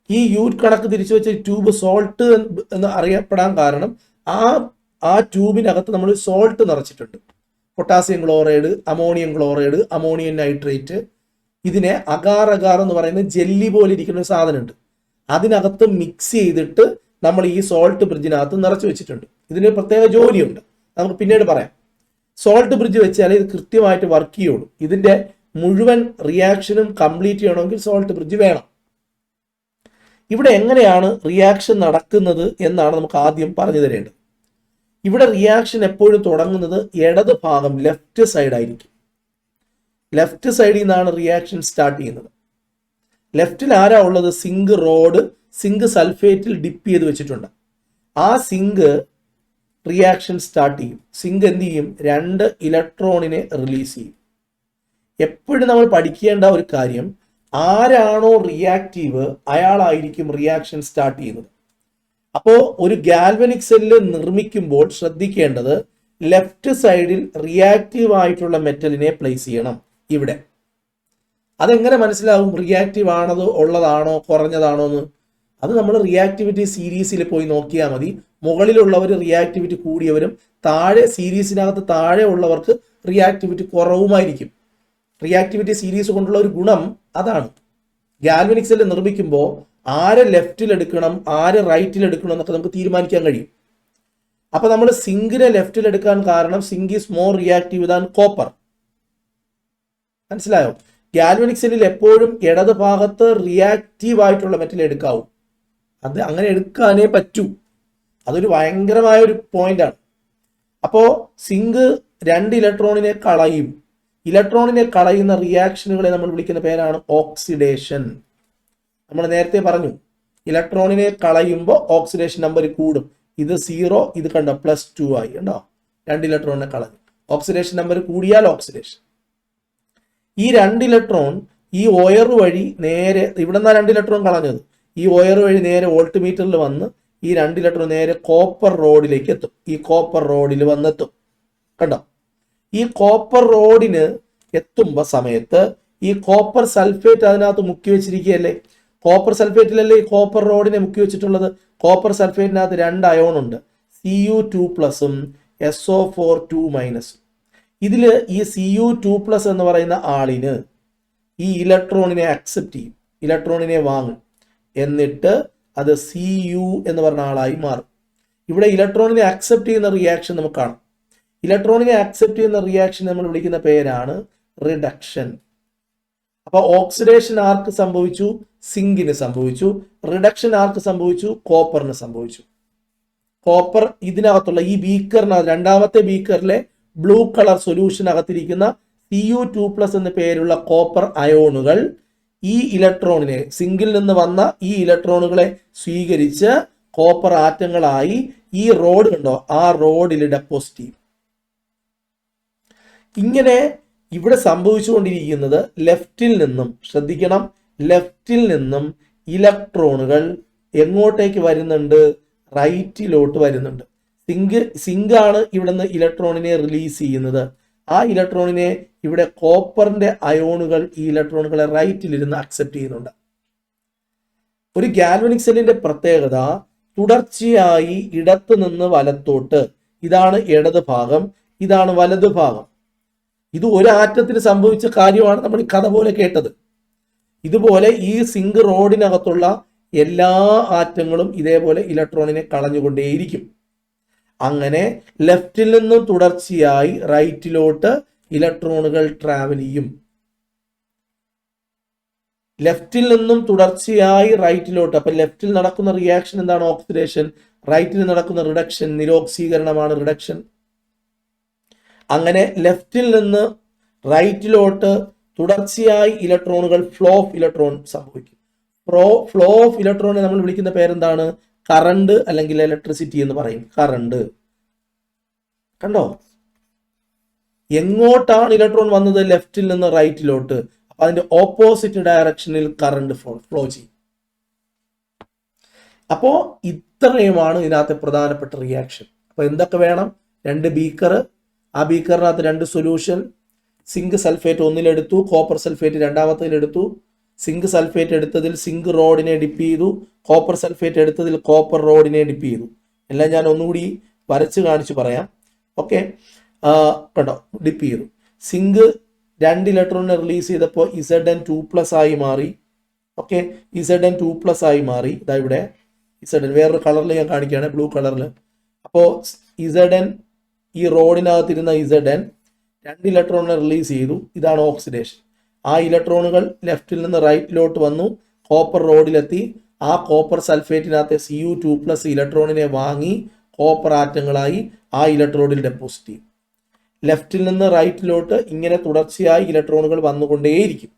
ഈ യു കണക്ക് തിരിച്ചു വെച്ച ട്യൂബ് സോൾട്ട് എന്ന് അറിയപ്പെടാൻ കാരണം ആ ട്യൂബിനകത്ത് നമ്മൾ സോൾട്ട് നിറച്ചിട്ടുണ്ട്. Potassium chloride, ammonium chloride, ammonium nitrate. ഇതിനെ അഗാർ എന്ന് പറയുന്ന ജെല്ലി പോലെ ഇരിക്കുന്ന ഒരു സാധനമുണ്ട്. അതിനകത്ത് മിക്സ് ചെയ്തിട്ട് നമ്മൾ ഈ സോൾട്ട് ബ്രിഡ്ജിനകത്ത് നിറച്ചു വെച്ചിട്ടുണ്ട്. ഇതിന് പ്രത്യേക ജോലിയുണ്ട്, നമുക്ക് പിന്നീട് പറയാം. സോൾട്ട് ബ്രിഡ്ജ് വെച്ചാൽ ഇത് കൃത്യമായിട്ട് വർക്ക് ചെയ്യുള്ളൂ. ഇതിന്റെ മുഴുവൻ റിയാക്ഷനും കംപ്ലീറ്റ് ചെയ്യണമെങ്കിൽ സോൾട്ട് ബ്രിഡ്ജ് വേണം. ഇവിടെ എങ്ങനെയാണ് റിയാക്ഷൻ നടക്കുന്നത് എന്നാണ് നമുക്ക് ആദ്യം പറഞ്ഞു തരേണ്ടത്. ഇവിടെ റിയാക്ഷൻ എപ്പോഴും തുടങ്ങുന്നത് ഇടത് ഭാഗം, ലെഫ്റ്റ് സൈഡ് ആയിരിക്കും. ലെഫ്റ്റ് സൈഡിൽ നിന്നാണ് റിയാക്ഷൻ സ്റ്റാർട്ട് ചെയ്യുന്നത്. ലെഫ്റ്റിൽ ആരാ ഉള്ളത്? സിങ്ക് റോഡ്, സിങ്ക് സൾഫേറ്റിൽ ഡിപ്പ് ചെയ്ത് വെച്ചിട്ടുണ്ട്. ആ സിങ്ക് റിയാക്ഷൻ സ്റ്റാർട്ട് ചെയ്യും. സിങ്ക് എന്ത് ചെയ്യും? 2 ഇലക്ട്രോണിനെ റിലീസ് ചെയ്യും. എപ്പോഴും നമ്മൾ പഠിക്കേണ്ട ഒരു കാര്യം, ആരാണോ റിയാക്റ്റീവ് അയാളായിരിക്കും റിയാക്ഷൻ സ്റ്റാർട്ട് ചെയ്യുന്നത്. അപ്പോൾ ഒരു ഗാൽവനിക് സെല്ല് നിർമ്മിക്കുമ്പോൾ ശ്രദ്ധിക്കേണ്ടത്, ലെഫ്റ്റ് സൈഡിൽ റിയാക്റ്റീവ് ആയിട്ടുള്ള മെറ്റലിനെ പ്ലേസ് ചെയ്യണം. ഇവിടെ അതെങ്ങനെ മനസ്സിലാവും? റിയാക്റ്റീവ് ആണത്, ഉള്ളതാണോ, കുറഞ്ഞതാണോ എന്ന്? അത് നമ്മൾ റിയാക്ടിവിറ്റി സീരീസിൽ പോയി നോക്കിയാൽ മതി. മുകളിലുള്ളവർ റിയാക്ടിവിറ്റി കൂടിയവരും സീരീസിനകത്ത് താഴെ ഉള്ളവർക്ക് റിയാക്ടിവിറ്റി കുറവുമായിരിക്കും. റിയാക്ടിവിറ്റി സീരീസ് കൊണ്ടുള്ള ഒരു ഗുണം അതാണ്. ഗാൽവനിക് സെല്ല് നിർമ്മിക്കുമ്പോൾ ആരെ ലെഫ്റ്റിൽ എടുക്കണം, ആരെ റൈറ്റിൽ എടുക്കണം എന്നൊക്കെ നമുക്ക് തീരുമാനിക്കാൻ കഴിയും. അപ്പൊ നമ്മൾ സിങ്കിനെ ലെഫ്റ്റിൽ എടുക്കാൻ കാരണം zinc is more reactive than copper. മനസ്സിലായോ? ഗാൽവനിക് സെല്ലിൽ എപ്പോഴും ഇടത് ഭാഗത്ത് റിയാക്റ്റീവ് ആയിട്ടുള്ള മെറ്റൽ എടുക്കാവൂ. അത് അങ്ങനെ എടുക്കാനേ പറ്റൂ. അതൊരു ഭയങ്കരമായ ഒരു പോയിന്റാണ്. അപ്പോൾ സിങ്ക് 2 ഇലക്ട്രോണിനെ കളയും. ഇലക്ട്രോണിനെ കളയുന്ന റിയാക്ഷനുകളെ നമ്മൾ വിളിക്കുന്ന പേരാണ് ഓക്സിഡേഷൻ. നമ്മൾ നേരത്തെ പറഞ്ഞു, ഇലക്ട്രോണിനെ കളയുമ്പോൾ ഓക്സിഡേഷൻ നമ്പർ കൂടും. ഇത് 0, ഇത് കണ്ടോ +2 ആയി. കണ്ടോ? 2 ഇലക്ട്രോണിനെ കളഞ്ഞു. ഓക്സിഡേഷൻ നമ്പർ കൂടിയാൽ ഓക്സിഡേഷൻ. ഈ 2 ഇലക്ട്രോൺ ഈ വയർ വഴി നേരെ, ഇവിടെ നിന്നാണ് 2 ഇലക്ട്രോൺ കളഞ്ഞത്, ഈ വയർ വഴി നേരെ വോൾട്ട് മീറ്ററിൽ വന്ന് ഈ 2 ഇലക്ട്രോൺ നേരെ കോപ്പർ റോഡിലേക്ക് എത്തും. ഈ കോപ്പർ റോഡിൽ വന്നെത്തും. കണ്ടോ? ഈ കോപ്പർ റോഡിന് എത്തുമ്പോൾ സമയത്ത് ഈ കോപ്പർ സൾഫേറ്റ് അതിനകത്ത് മുക്കി വെച്ചിരിക്കുകയല്ലേ. കോപ്പർ സൾഫേറ്റിലല്ലേ ഈ കോപ്പർ റോഡിനെ മുക്കി വെച്ചിട്ടുള്ളത്. കോപ്പർ സൾഫേറ്റിനകത്ത് 2 അയോൺ ഉണ്ട്, Cu2+ഉം SO4 2-. ഇതിൽ ഈ Cu2+ എന്ന് പറയുന്ന ആളിന് ഈ ഇലക്ട്രോണിനെ അക്സെപ്റ്റ് ചെയ്യും, ഇലക്ട്രോണിനെ വാങ്ങും, എന്നിട്ട് അത് Cu എന്ന് പറഞ്ഞ ആളായി മാറും. ഇവിടെ ഇലക്ട്രോണിനെ അക്സെപ്റ്റ് ചെയ്യുന്ന റിയാക്ഷൻ നമുക്ക് കാണാം. ഇലക്ട്രോണിനെ അക്സെപ്റ്റ് ചെയ്യുന്ന റിയാക്ഷൻ നമ്മൾ വിളിക്കുന്ന പേരാണ് റിഡക്ഷൻ. അപ്പൊ ഓക്സിഡേഷൻ ആർക്ക് സംഭവിച്ചു? സിങ്കിന് സംഭവിച്ചു. റിഡക്ഷൻ ആർക്ക് സംഭവിച്ചു? കോപ്പറിന് സംഭവിച്ചു. കോപ്പർ ഇതിനകത്തുള്ള ഈ ബീക്കറിനകത്ത്, രണ്ടാമത്തെ ബീക്കറിലെ ബ്ലൂ കളർ സൊല്യൂഷനകത്തിരിക്കുന്ന Cu2+ എന്ന പേരുള്ള കോപ്പർ അയോണുകൾ ഈ ഇലക്ട്രോണിനെ, സിങ്കിൽ നിന്ന് വന്ന ഈ ഇലക്ട്രോണുകളെ സ്വീകരിച്ച് കോപ്പർ ആറ്റങ്ങളായി ഈ റോഡ് കണ്ടോ, ആ റോഡിൽ ഡെപ്പോസിറ്റ് ചെയ്യും. ഇങ്ങനെ ഇവിടെ സംഭവിച്ചുകൊണ്ടിരിക്കുന്നത് ലെഫ്റ്റിൽ നിന്നും, ശ്രദ്ധിക്കണം, ലെഫ്റ്റിൽ നിന്നും ഇലക്ട്രോണുകൾ എങ്ങോട്ടേക്ക് വരുന്നുണ്ട്? റൈറ്റിലോട്ട് വരുന്നുണ്ട്. സിങ്കാണ് ഇവിടെ നിന്ന് ഇലക്ട്രോണിനെ റിലീസ് ചെയ്യുന്നത്. ആ ഇലക്ട്രോണിനെ ഇവിടെ കോപ്പറിന്റെ അയോണുകൾ ഈ ഇലക്ട്രോണുകളെ റൈറ്റിലിരുന്ന് അക്സെപ്റ്റ് ചെയ്യുന്നുണ്ട്. ഒരു ഗാൽവനിക് സെല്ലിന്റെ പ്രത്യേകത തുടർച്ചയായി ഇടത്ത് നിന്ന് വലത്തോട്ട്, ഇതാണ് ഇടത് ഭാഗം, ഇതാണ് വലതു ഭാഗം. ഇത് ഒരു ആറ്റത്തിന് സംഭവിച്ച കാര്യമാണ് നമ്മൾ ഈ കഥ പോലെ കേട്ടത്. ഇതുപോലെ ഈ സിങ്ക് റോഡിനകത്തുള്ള എല്ലാ ആറ്റങ്ങളും ഇതേപോലെ ഇലക്ട്രോണിനെ കളഞ്ഞുകൊണ്ടേയിരിക്കും. അങ്ങനെ ലെഫ്റ്റിൽ നിന്നും തുടർച്ചയായി റൈറ്റിലോട്ട് ഇലക്ട്രോണുകൾ ട്രാവൽ ചെയ്യും. ലെഫ്റ്റിൽ നിന്നും തുടർച്ചയായി റൈറ്റിലോട്ട്. അപ്പൊ ലെഫ്റ്റിൽ നടക്കുന്ന റിയാക്ഷൻ എന്താണ്? ഓക്സിഡേഷൻ. റൈറ്റിൽ നടക്കുന്ന റിഡക്ഷൻ, നിരോക്സീകരണമാണ് റിഡക്ഷൻ. അങ്ങനെ ലെഫ്റ്റിൽ നിന്ന് റൈറ്റിലോട്ട് തുടർച്ചയായി ഇലക്ട്രോണുകൾ, ഫ്ലോ ഓഫ് ഇലക്ട്രോൺ സംഭവിക്കും. ഫ്ലോ ഓഫ് ഇലക്ട്രോണിനെ നമ്മൾ വിളിക്കുന്ന പേരെന്താണ്? കറണ്ട് അല്ലെങ്കിൽ ഇലക്ട്രിസിറ്റി എന്ന് പറയും. കറണ്ട്. കണ്ടോ, എങ്ങോട്ടാണ് ഇലക്ട്രോൺ വന്നത്? ലെഫ്റ്റിൽ നിന്ന് റൈറ്റിലോട്ട്. അപ്പൊ അതിന്റെ ഓപ്പോസിറ്റ് ഡയറക്ഷനിൽ കറണ്ട് ഫ്ലോ ചെയ്യും. അപ്പോ ഇത്രയുമാണ് ഇതിനകത്തെ പ്രധാനപ്പെട്ട റിയാക്ഷൻ. അപ്പൊ എന്തൊക്കെ വേണം? 2 ബീക്കർ, ആ ബീക്കറിനകത്ത് 2 സൊല്യൂഷൻ. സിങ്ക് സൾഫേറ്റ് ഒന്നിലെടുത്തു, കോപ്പർ സൾഫേറ്റ് രണ്ടാമത്തേലെടുത്തു. സിങ്ക് സൾഫേറ്റ് എടുത്തതിൽ സിങ്ക് റോഡിനെ ഡിപ്പ് ചെയ്തു, കോപ്പർ സൾഫേറ്റ് എടുത്തതിൽ കോപ്പർ റോഡിനെ ഡിപ്പ് ചെയ്തു. എല്ലാം ഞാൻ ഒന്നുകൂടി വരച്ച് കാണിച്ചു പറയാം. ഓക്കെ, കണ്ടോ, ഡിപ്പ് ചെയ്തു. സിങ്ക് 2 ഇലക്ട്രോണിനെ റിലീസ് ചെയ്തപ്പോൾ Zn2+ ആയി മാറി. ഓക്കെ, Zn2+ ആയി മാറി. ഇതാ ഇവിടെ Zn വേറൊരു കളറിൽ ഞാൻ കാണിക്കുകയാണ്, ബ്ലൂ കളറിൽ. അപ്പോൾ Zn, ഈ റോഡിനകത്തിരുന്ന Zn 2 ഇലക്ട്രോണിനെ റിലീസ് ചെയ്തു. ഇതാണ് ഓക്സിഡേഷൻ. ആ ഇലക്ട്രോണുകൾ ലെഫ്റ്റിൽ നിന്ന് റൈറ്റിലോട്ട് വന്നു, കോപ്പർ റോഡിലെത്തി. ആ കോപ്പർ സൾഫേറ്റിനകത്തെ Cu2+ ഇലക്ട്രോണിനെ വാങ്ങി കോപ്പർ ആറ്റങ്ങളായി ആ ഇലക്ട്രോണിൽ ഡെപ്പോസിറ്റ് ചെയ്യും. ലെഫ്റ്റിൽ നിന്ന് റൈറ്റിലോട്ട് ഇങ്ങനെ തുടർച്ചയായി ഇലക്ട്രോണുകൾ വന്നുകൊണ്ടേയിരിക്കും.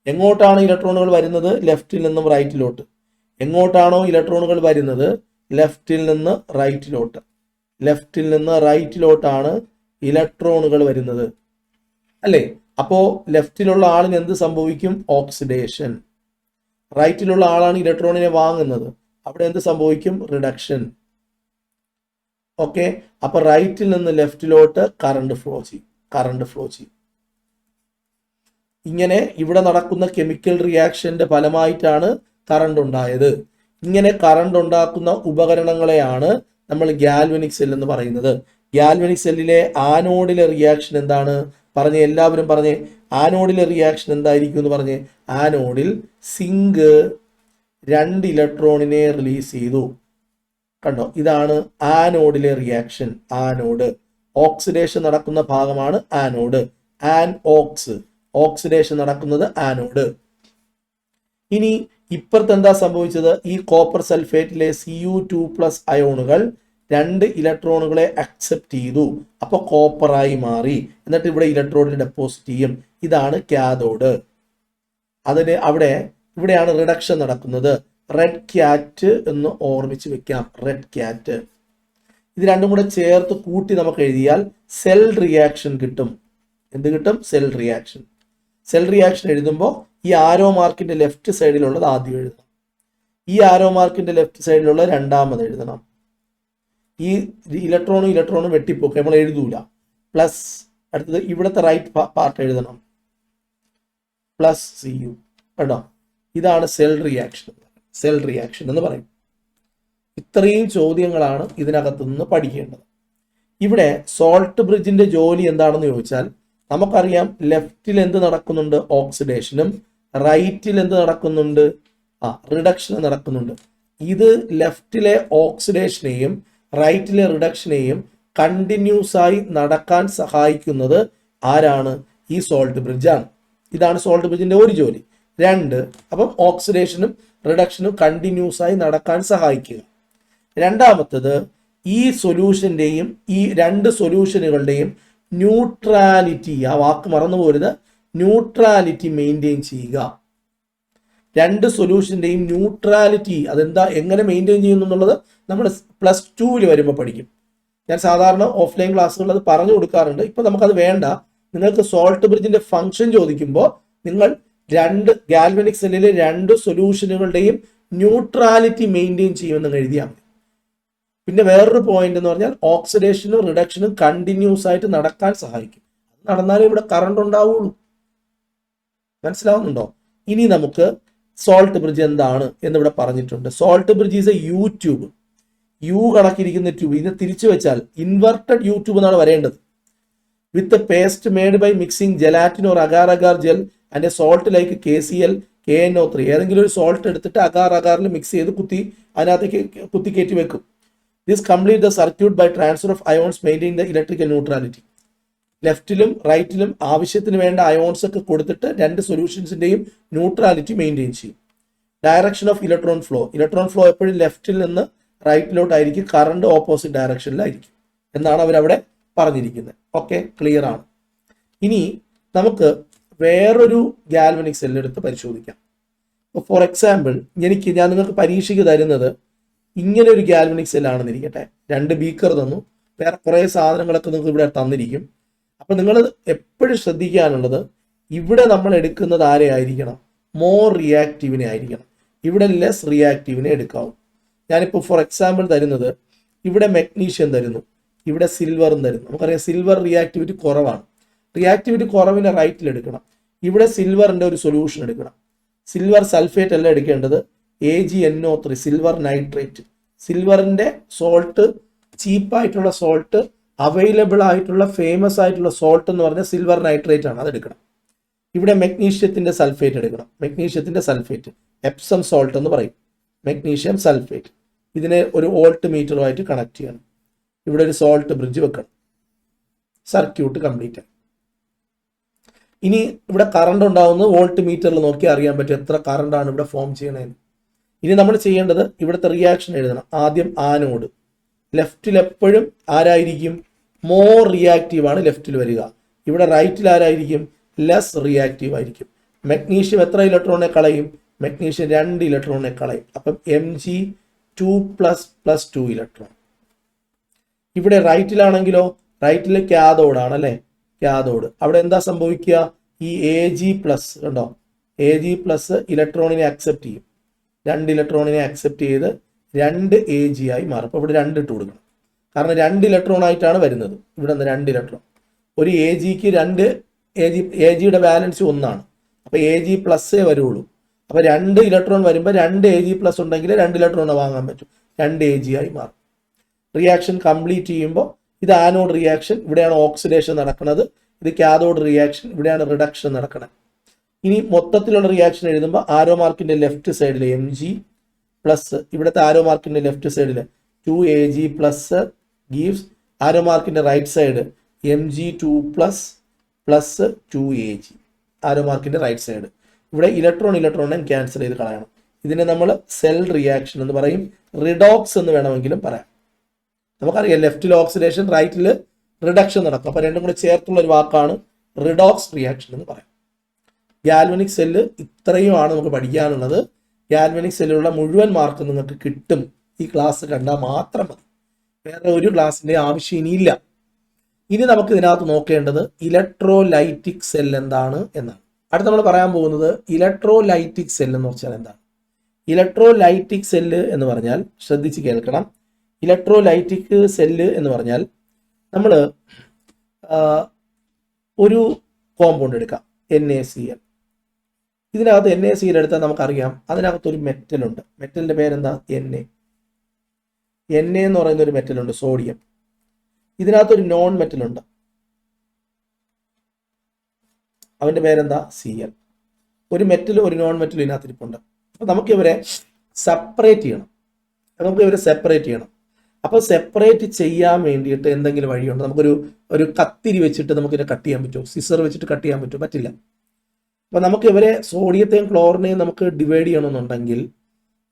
എങ്ങോട്ടാണ് ഇലക്ട്രോണുകൾ വരുന്നത്? ലെഫ്റ്റിൽ നിന്നും റൈറ്റിലോട്ട്. എങ്ങോട്ടാണോ ഇലക്ട്രോണുകൾ വരുന്നത്? ലെഫ്റ്റിൽ നിന്ന് റൈറ്റിലോട്ട്. ലെഫ്റ്റിൽ നിന്ന് റൈറ്റിലോട്ടാണ് ഇലക്ട്രോണുകൾ വരുന്നത്, അല്ലേ? അപ്പോ ലെഫ്റ്റിലുള്ള ആളിന് എന്ത് സംഭവിക്കും? ഓക്സിഡേഷൻ. റൈറ്റിലുള്ള ആളാണ് ഇലക്ട്രോണിനെ വാങ്ങുന്നത്, അവിടെ എന്ത് സംഭവിക്കും? റിഡക്ഷൻ. ഓക്കെ, അപ്പൊ റൈറ്റിൽ നിന്ന് ലെഫ്റ്റിലോട്ട് കറണ്ട് ഫ്ലോ ചെയ്യും. ഇങ്ങനെ ഇവിടെ നടക്കുന്ന കെമിക്കൽ റിയാക്ഷന്റെ ഫലമായിട്ടാണ് കറണ്ട് ഉണ്ടായത്. ഇങ്ങനെ കറണ്ട് ഉണ്ടാക്കുന്ന ഉപകരണങ്ങളെയാണ് നമ്മൾ ഗാൽവനിക് സെൽ എന്ന് പറയുന്നത്. ഗാൽവനിക് സെല്ലിലെ ആനോഡിലെ റിയാക്ഷൻ എന്താണ്? പറഞ്ഞേ, എല്ലാവരും പറഞ്ഞേ, ആനോഡിലെ റിയാക്ഷൻ എന്തായിരിക്കും എന്ന് പറഞ്ഞേ. ആനോഡിൽ സിങ്ക് 2 ഇലക്ട്രോണിനെ റിലീസ് ചെയ്തു. കണ്ടോ, ഇതാണ് ആനോഡിലെ റിയാക്ഷൻ. ആനോഡ്, ഓക്സിഡേഷൻ നടക്കുന്ന ഭാഗമാണ് ആനോഡ്. ഓക്സിഡേഷൻ നടക്കുന്നത് ആനോഡ്. ഇനി ഇപ്പുറത്ത് എന്താ സംഭവിച്ചത്? ഈ കോപ്പർ സൾഫേറ്റിലെ Cu2+ അയോണുകൾ 2 ഇലക്ട്രോണുകളെ അക്സെപ്റ്റ് ചെയ്തു. അപ്പൊ കോപ്പറായി മാറി. എന്നിട്ട് ഇവിടെ ഇലക്ട്രോണിനെ ഡെപ്പോസിറ്റ് ചെയ്യും. ഇതാണ് കാഥോഡ്. ഇവിടെയാണ് റിഡക്ഷൻ നടക്കുന്നത്. റെഡ് ക്യാറ്റ് എന്ന് ഓർമ്മിച്ച് വെക്കാം. Red cat. ഇത് രണ്ടും കൂടെ ചേർത്ത് കൂട്ടി നമുക്ക് എഴുതിയാൽ സെൽ റിയാക്ഷൻ കിട്ടും. എന്ത് കിട്ടും? Cell reaction. സെൽ റിയാക്ഷൻ എഴുതുമ്പോൾ ഈ ആരോ മാർക്കിന്റെ ലെഫ്റ്റ് സൈഡിലുള്ളത് ആദ്യം എഴുതണം, ഈ ആരോ മാർക്കിന്റെ ലെഫ്റ്റ് സൈഡിലുള്ള രണ്ടാമത് എഴുതണം. ഈ ഇലക്ട്രോണും വെട്ടിപ്പോക്കെ നമ്മൾ എഴുതൂല. പ്ലസ് അടുത്തത് ഇവിടുത്തെ റൈറ്റ് പാർട്ട് എഴുതണം, പ്ലസ് Cu. കേട്ടോ, ഇതാണ് സെൽ റിയാക്ഷൻ എന്ന് പറയും. ഇത്രയും ചോദ്യങ്ങളാണ് ഇതിനകത്ത് നിന്ന് പഠിക്കേണ്ടത്. ഇവിടെ സോൾട്ട് ബ്രിഡ്ജിന്റെ ജോലി എന്താണെന്ന് ചോദിച്ചാൽ നമുക്കറിയാം ലെഫ്റ്റിൽ എന്ത് നടക്കുന്നുണ്ട്, ഓക്സിഡേഷനും, റൈറ്റിൽ എന്ത് നടക്കുന്നുണ്ട്, റിഡക്ഷനും നടക്കുന്നുണ്ട്. ഇത് ലെഫ്റ്റിലെ ഓക്സിഡേഷനെയും റൈറ്റിലെ റിഡക്ഷനെയും കണ്ടിന്യൂസ് ആയി നടക്കാൻ സഹായിക്കുന്നത് ആരാണ്? ഈ സോൾട്ട് ബ്രിഡ്ജാണ്. ഇതാണ് സോൾട്ട് ബ്രിഡ്ജിന്റെ ഒരു ജോലി. 2, അപ്പം ഓക്സിഡേഷനും റിഡക്ഷനും കണ്ടിന്യൂസ് ആയി നടക്കാൻ സഹായിക്കുക. രണ്ടാമത്തത്, ഈ സൊല്യൂഷന്റെയും ഈ രണ്ട് സൊല്യൂഷനുകളുടെയും ന്യൂട്രാലിറ്റി, ആ വാക്ക് മറന്നു പോരുത്, ന്യൂട്രാലിറ്റി മെയിൻറ്റെയിൻ ചെയ്യുക. രണ്ട് സൊല്യൂഷന്റെയും ന്യൂട്രാലിറ്റി അതെന്താ, എങ്ങനെ മെയിൻറ്റെയിൻ ചെയ്യുന്നു എന്നുള്ളത് നമ്മൾ +2 വരുമ്പോൾ പഠിക്കും. ഞാൻ സാധാരണ ഓഫ്ലൈൻ ക്ലാസ്സുകളിൽ അത് പറഞ്ഞു കൊടുക്കാറുണ്ട്. ഇപ്പൊ നമുക്കത് വേണ്ട. നിങ്ങൾക്ക് സോൾട്ട് ബ്രിഡ്ജിന്റെ ഫംഗ്ഷൻ ചോദിക്കുമ്പോൾ നിങ്ങൾ ഗാൽവനിക് സെല്ലിലെ രണ്ട് സൊല്യൂഷനുകളുടെയും ന്യൂട്രാലിറ്റി മെയിൻറ്റെയിൻ ചെയ്യുമെന്ന് എഴുതിയാൽ മതി. പിന്നെ വേറൊരു പോയിന്റ് എന്ന് പറഞ്ഞാൽ ഓക്സിഡേഷനും റിഡക്ഷനും കണ്ടിന്യൂസ് ആയിട്ട് നടക്കാൻ സഹായിക്കും. നടന്നാലേ ഇവിടെ കറണ്ട് ഉണ്ടാവുള്ളൂ. മനസ്സിലാവുന്നുണ്ടോ? ഇനി നമുക്ക് സോൾട്ട് ബ്രിഡ്ജ് എന്താണ് എന്നിവിടെ പറഞ്ഞിട്ടുണ്ട്. Salt bridge is a U tube. U കണക്കിരിക്കുന്ന ട്യൂബ്. ഇതിനെ തിരിച്ചു വെച്ചാൽ ഇൻവെർട്ടഡ് യു ട്യൂബ് എന്നാണ് വരേണ്ടത്. With paste made by mixing gelatin or agar agar gel and a salt like KCl KNO3. ഏതെങ്കിലും ഒരു സോൾട്ട് എടുത്തിട്ട് അഗാർ അഗാറിൽ മിക്സ് ചെയ്ത് അതിനകത്തേക്ക് കുത്തിക്കയറ്റി വെക്കും. This complete the circuit by transfer of ions maintain the electrical neutrality. ലെഫ്റ്റിലും റൈറ്റിലും ആവശ്യത്തിന് വേണ്ട അയോൺസ് ഒക്കെ കൊടുത്തിട്ട് രണ്ട് സൊല്യൂഷൻസിന്റെയും ന്യൂട്രാലിറ്റി മെയിൻറ്റെയിൻ ചെയ്യും. Direction of electron flow. Electron flow എപ്പോഴും ലെഫ്റ്റിൽ നിന്ന് റൈറ്റിലോട്ടായിരിക്കും, കറണ്ട് ഓപ്പോസിറ്റ് ഡയറക്ഷനിലായിരിക്കും എന്നാണ് അവരവിടെ പറഞ്ഞിരിക്കുന്നത്. ഓക്കെ, ക്ലിയർ ആണ്. ഇനി നമുക്ക് വേറൊരു ഗാൽവനിക് സെൽ എടുത്ത് പരിശോധിക്കാം. ഫോർ എക്സാമ്പിൾ, ഞാൻ നിങ്ങൾക്ക് പരീക്ഷയ്ക്ക് തരുന്നത് ഇങ്ങനെ ഒരു ഗാൽവനിക് സെല്ലാണെന്ന് ഇരിക്കട്ടെ. 2 ബീക്കർ തന്നു, വേറെ കുറേ സാധനങ്ങളൊക്കെ നിങ്ങൾക്ക് ഇവിടെ തന്നിരിക്കും. അപ്പൊ നിങ്ങൾ എപ്പോഴും ശ്രദ്ധിക്കാനുള്ളത്, ഇവിടെ നമ്മൾ എടുക്കുന്നത് ആരെ ആയിരിക്കണം? മോർ റിയാക്റ്റീവിനെ ആയിരിക്കണം. ഇവിടെ ലെസ് റിയാക്റ്റീവിനെ എടുക്കാവും. ഞാനിപ്പോൾ ഫോർ എക്സാമ്പിൾ തരുന്നത്, ഇവിടെ മെഗ്നീഷ്യം തരുന്നു, ഇവിടെ സിൽവറും തരുന്നു. നമുക്കറിയാം സിൽവർ റിയാക്ടിവിറ്റി കുറവാണ്. റിയാക്ടിവിറ്റി കുറവിനെ റൈറ്റിൽ എടുക്കണം. ഇവിടെ സിൽവറിന്റെ ഒരു സൊല്യൂഷൻ എടുക്കണം. സിൽവർ സൾഫേറ്റ് അല്ല എടുക്കേണ്ടത്, AgNO3, സിൽവർ നൈട്രേറ്റ്. സിൽവറിന്റെ സോൾട്ട്, ചീപ്പായിട്ടുള്ള സോൾട്ട്, അവൈലബിൾ ആയിട്ടുള്ള ഫേമസ് ആയിട്ടുള്ള സോൾട്ട് എന്ന് പറഞ്ഞാൽ സിൽവർ നൈട്രേറ്റ് ആണ്, അതെടുക്കണം. ഇവിടെ മെഗ്നീഷ്യത്തിന്റെ സൾഫേറ്റ് എടുക്കണം. മെഗ്നീഷ്യത്തിന്റെ സൾഫേറ്റ് എപ്സം സോൾട്ട് എന്ന് പറയും. Magnesium sulphate. ഇതിനെ ഒരു വോൾട്ട് മീറ്ററുമായിട്ട് കണക്ട് ചെയ്യണം. ഇവിടെ ഒരു സോൾട്ട് ബ്രിഡ്ജ് വെക്കണം. സർക്യൂട്ട് കംപ്ലീറ്റ് ആയി. ഇനി ഇവിടെ കറണ്ട് ഉണ്ടാവുന്നത് വോൾട്ട് മീറ്ററിൽ നോക്കി അറിയാൻ പറ്റും എത്ര കറണ്ടാണ് ഇവിടെ ഫോം ചെയ്യണതെന്ന്. ഇനി നമ്മൾ ചെയ്യേണ്ടത് ഇവിടുത്തെ റിയാക്ഷൻ എഴുതണം. ആദ്യം ആനോഡ്. ലെഫ്റ്റിൽ എപ്പോഴും ആരായിരിക്കും? മോർ റിയാക്റ്റീവ് ആണ് ലെഫ്റ്റിൽ വരിക. ഇവിടെ റൈറ്റിൽ ആരായിരിക്കും? ലെസ് റിയാക്റ്റീവ് ആയിരിക്കും. മെഗ്നീഷ്യം എത്ര ഇലക്ട്രോണിനെ കളയും? മെഗ്നീഷ്യം 2 ഇലക്ട്രോണിനെ കളയും. അപ്പം Mg2++2 ഇലക്ട്രോൺ. ഇവിടെ റൈറ്റിലാണെങ്കിലോ, റൈറ്റിൽ കാഥോഡാണ് അല്ലേ, കാഥോഡ്. അവിടെ എന്താ സംഭവിക്കുക? ഈ Ag+ കണ്ടോ, Ag+ ഇലക്ട്രോണിനെ അക്സെപ്റ്റ് ചെയ്യും. 2 ഇലക്ട്രോണിനെ അക്സെപ്റ്റ് ചെയ്ത് 2 Ag ആയി മാറും. അപ്പോൾ ഇവിടെ 2 ഇട്ട് കൊടുക്കണം. കാരണം 2 ഇലക്ട്രോൺ ആയിട്ടാണ് വരുന്നത്. ഇവിടെ നിന്ന് 2 ഇലക്ട്രോൺ. ഒരു Agക്ക് 2 Agയുടെ ബാലൻസ് 1 ആണ്. അപ്പോൾ Ag+ വരുള്ളൂ. അപ്പോൾ 2 ഇലക്ട്രോൺ വരുമ്പോൾ 2 Ag+ ഉണ്ടെങ്കിൽ 2 ഇലക്ട്രോൺ വാങ്ങാൻ പറ്റും. 2 Ag ആയി മാറും. റിയാക്ഷൻ കംപ്ലീറ്റ് ചെയ്യുമ്പോൾ ഇത് ആനോഡ് റിയാക്ഷൻ, ഇവിടെയാണ് ഓക്സിഡേഷൻ നടക്കുന്നത്. ഇത് കാഥോഡ് റിയാക്ഷൻ, ഇവിടെയാണ് റിഡക്ഷൻ നടക്കുന്നത്. ഇനി മൊത്തത്തിലുള്ള റിയാക്ഷൻ എഴുതുമ്പോൾ ആരോ മാർക്കിന്റെ ലെഫ്റ്റ് സൈഡിൽ Mg+, ഇവിടുത്തെ ആരോ മാർക്കിന്റെ ലെഫ്റ്റ് സൈഡിൽ 2Ag+ ഗീവ്സ് ആരോ മാർക്കിന്റെ റൈറ്റ് സൈഡ് Mg2+ 2Ag. ആരോ മാർക്കിന്റെ റൈറ്റ് സൈഡ്. ഇവിടെ ഇലക്ട്രോണിനെ ക്യാൻസൽ ചെയ്ത് കളയണം. ഇതിനെ നമ്മൾ സെൽ റിയാക്ഷൻ എന്ന് പറയും, റിഡോക്സ് എന്ന് വേണമെങ്കിലും പറയാം. നമുക്കറിയാം ലെഫ്റ്റിൽ ഓക്സിഡേഷൻ, റൈറ്റിൽ റിഡക്ഷൻ നടക്കും. അപ്പൊ രണ്ടും കൂടെ ചേർത്തുള്ള ഒരു വാക്കാണ് റിഡോക്സ് റിയാക്ഷൻ എന്ന് പറയാം. ഗാൽവനിക് സെല്ല് ഇത്രയുമാണ് നമുക്ക് പഠിക്കാനുള്ളത്. ഗാൽവനിക് സെല്ലിലുള്ള മുഴുവൻ മാർക്ക് നിങ്ങൾക്ക് കിട്ടും. ഈ ക്ലാസ് കണ്ടാൽ മാത്രം മതി, വേറെ ഒരു ക്ലാസ്സിന്റെ ആവശ്യം ഇനിയില്ല. ഇനി നമുക്ക് ഇതിനകത്ത് നോക്കേണ്ടത് ഇലക്ട്രോലൈറ്റിക് സെൽ എന്താണ് എന്നാണ്. അടുത്ത നമ്മൾ പറയാൻ പോകുന്നത് ഇലക്ട്രോലൈറ്റിക് സെൽ എന്ന് വെച്ചാൽ എന്താണ്. ഇലക്ട്രോലൈറ്റിക് സെല്ല് എന്ന് പറഞ്ഞാൽ, ശ്രദ്ധിച്ച് കേൾക്കണം, ഇലക്ട്രോലൈറ്റിക് സെല്ല് എന്ന് പറഞ്ഞാൽ നമ്മൾ ഒരു കോമ്പൗണ്ട് എടുക്കാം, NaCl. ഇതിനകത്ത് NaCl എടുത്താൽ നമുക്കറിയാം അതിനകത്തൊരു മെറ്റലുണ്ട്. മെറ്റലിന്റെ പേരെന്താ? Na എന്ന് പറയുന്ന ഒരു മെറ്റലുണ്ട്, സോഡിയം. ഇതിനകത്തൊരു നോൺ മെറ്റൽ ഉണ്ട്, അവന്റെ പേരെന്താ? Cl. ഒരു മെറ്റലും ഒരു നോൺ മെറ്റലും ഇതിനകത്ത് ഇരിപ്പുണ്ട്. അപ്പൊ നമുക്ക് ഇവരെ സെപ്പറേറ്റ് ചെയ്യണം. അപ്പൊ സെപ്പറേറ്റ് ചെയ്യാൻ വേണ്ടിയിട്ട് എന്തെങ്കിലും വഴിയുണ്ട്? ഒരു കത്തിരി വെച്ചിട്ട് നമുക്ക് ഇതിനെ കട്ട് ചെയ്യാൻ പറ്റുമോ? സിസർ വെച്ചിട്ട് കട്ട് ചെയ്യാൻ പറ്റുമോ? പറ്റില്ല. അപ്പൊ നമുക്ക് ഇവരെ സോഡിയത്തെയും ക്ലോറിനെയും നമുക്ക് ഡിവൈഡ് ചെയ്യണമെന്നുണ്ടെങ്കിൽ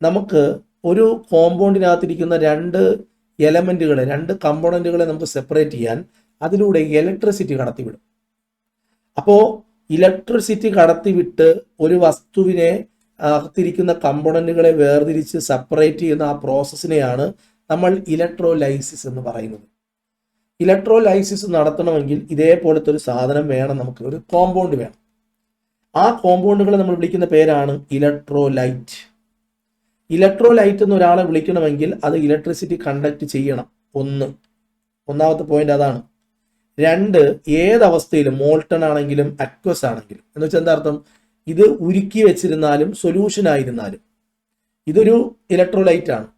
നമുക്ക് ഒരു കോമ്പൗണ്ടിനകത്തിരിക്കുന്ന രണ്ട് കമ്പോണന്റുകളെ നമുക്ക് സെപ്പറേറ്റ് ചെയ്യാൻ അതിലൂടെ ഇലക്ട്രിസിറ്റി കടത്തിവിടും. അപ്പോൾ ഇലക്ട്രിസിറ്റി കടത്തിവിട്ട് ഒരു വസ്തുവിനെ അകത്തിരിക്കുന്ന കമ്പോണന്റുകളെ വേർതിരിച്ച് സെപ്പറേറ്റ് ചെയ്യുന്ന ആ പ്രോസസ്സിനെയാണ് നമ്മൾ ഇലക്ട്രോലൈസിസ് എന്ന് പറയുന്നത്. ഇലക്ട്രോലൈസിസ് നടത്തണമെങ്കിൽ ഇതേപോലത്തെ ഒരു സാധനം വേണം, നമുക്ക് ഒരു കോമ്പൗണ്ട് വേണം. ആ കോമ്പൗണ്ടുകളെ നമ്മൾ വിളിക്കുന്ന പേരാണ് ഇലക്ട്രോലൈറ്റ്. ഇലക്ട്രോലൈറ്റ് എന്ന് ഒരാളെ വിളിക്കണമെങ്കിൽ അത് ഇലക്ട്രിസിറ്റി കണ്ടക്ട് ചെയ്യണം. ഒന്നാമത്തെ പോയിന്റ് അതാണ്. രണ്ട്, ഏതവസ്ഥയിലും മോൾട്ടൺ ആണെങ്കിലും അക്വസ് ആണെങ്കിലും, എന്ന് വെച്ചാൽ എന്താ അർത്ഥം? ഇത് ഉരുക്കി വെച്ചിരുന്നാലും സൊല്യൂഷൻ ആയിരുന്നാലും ഇതൊരു ഇലക്ട്രോലൈറ്റ് ആണ്.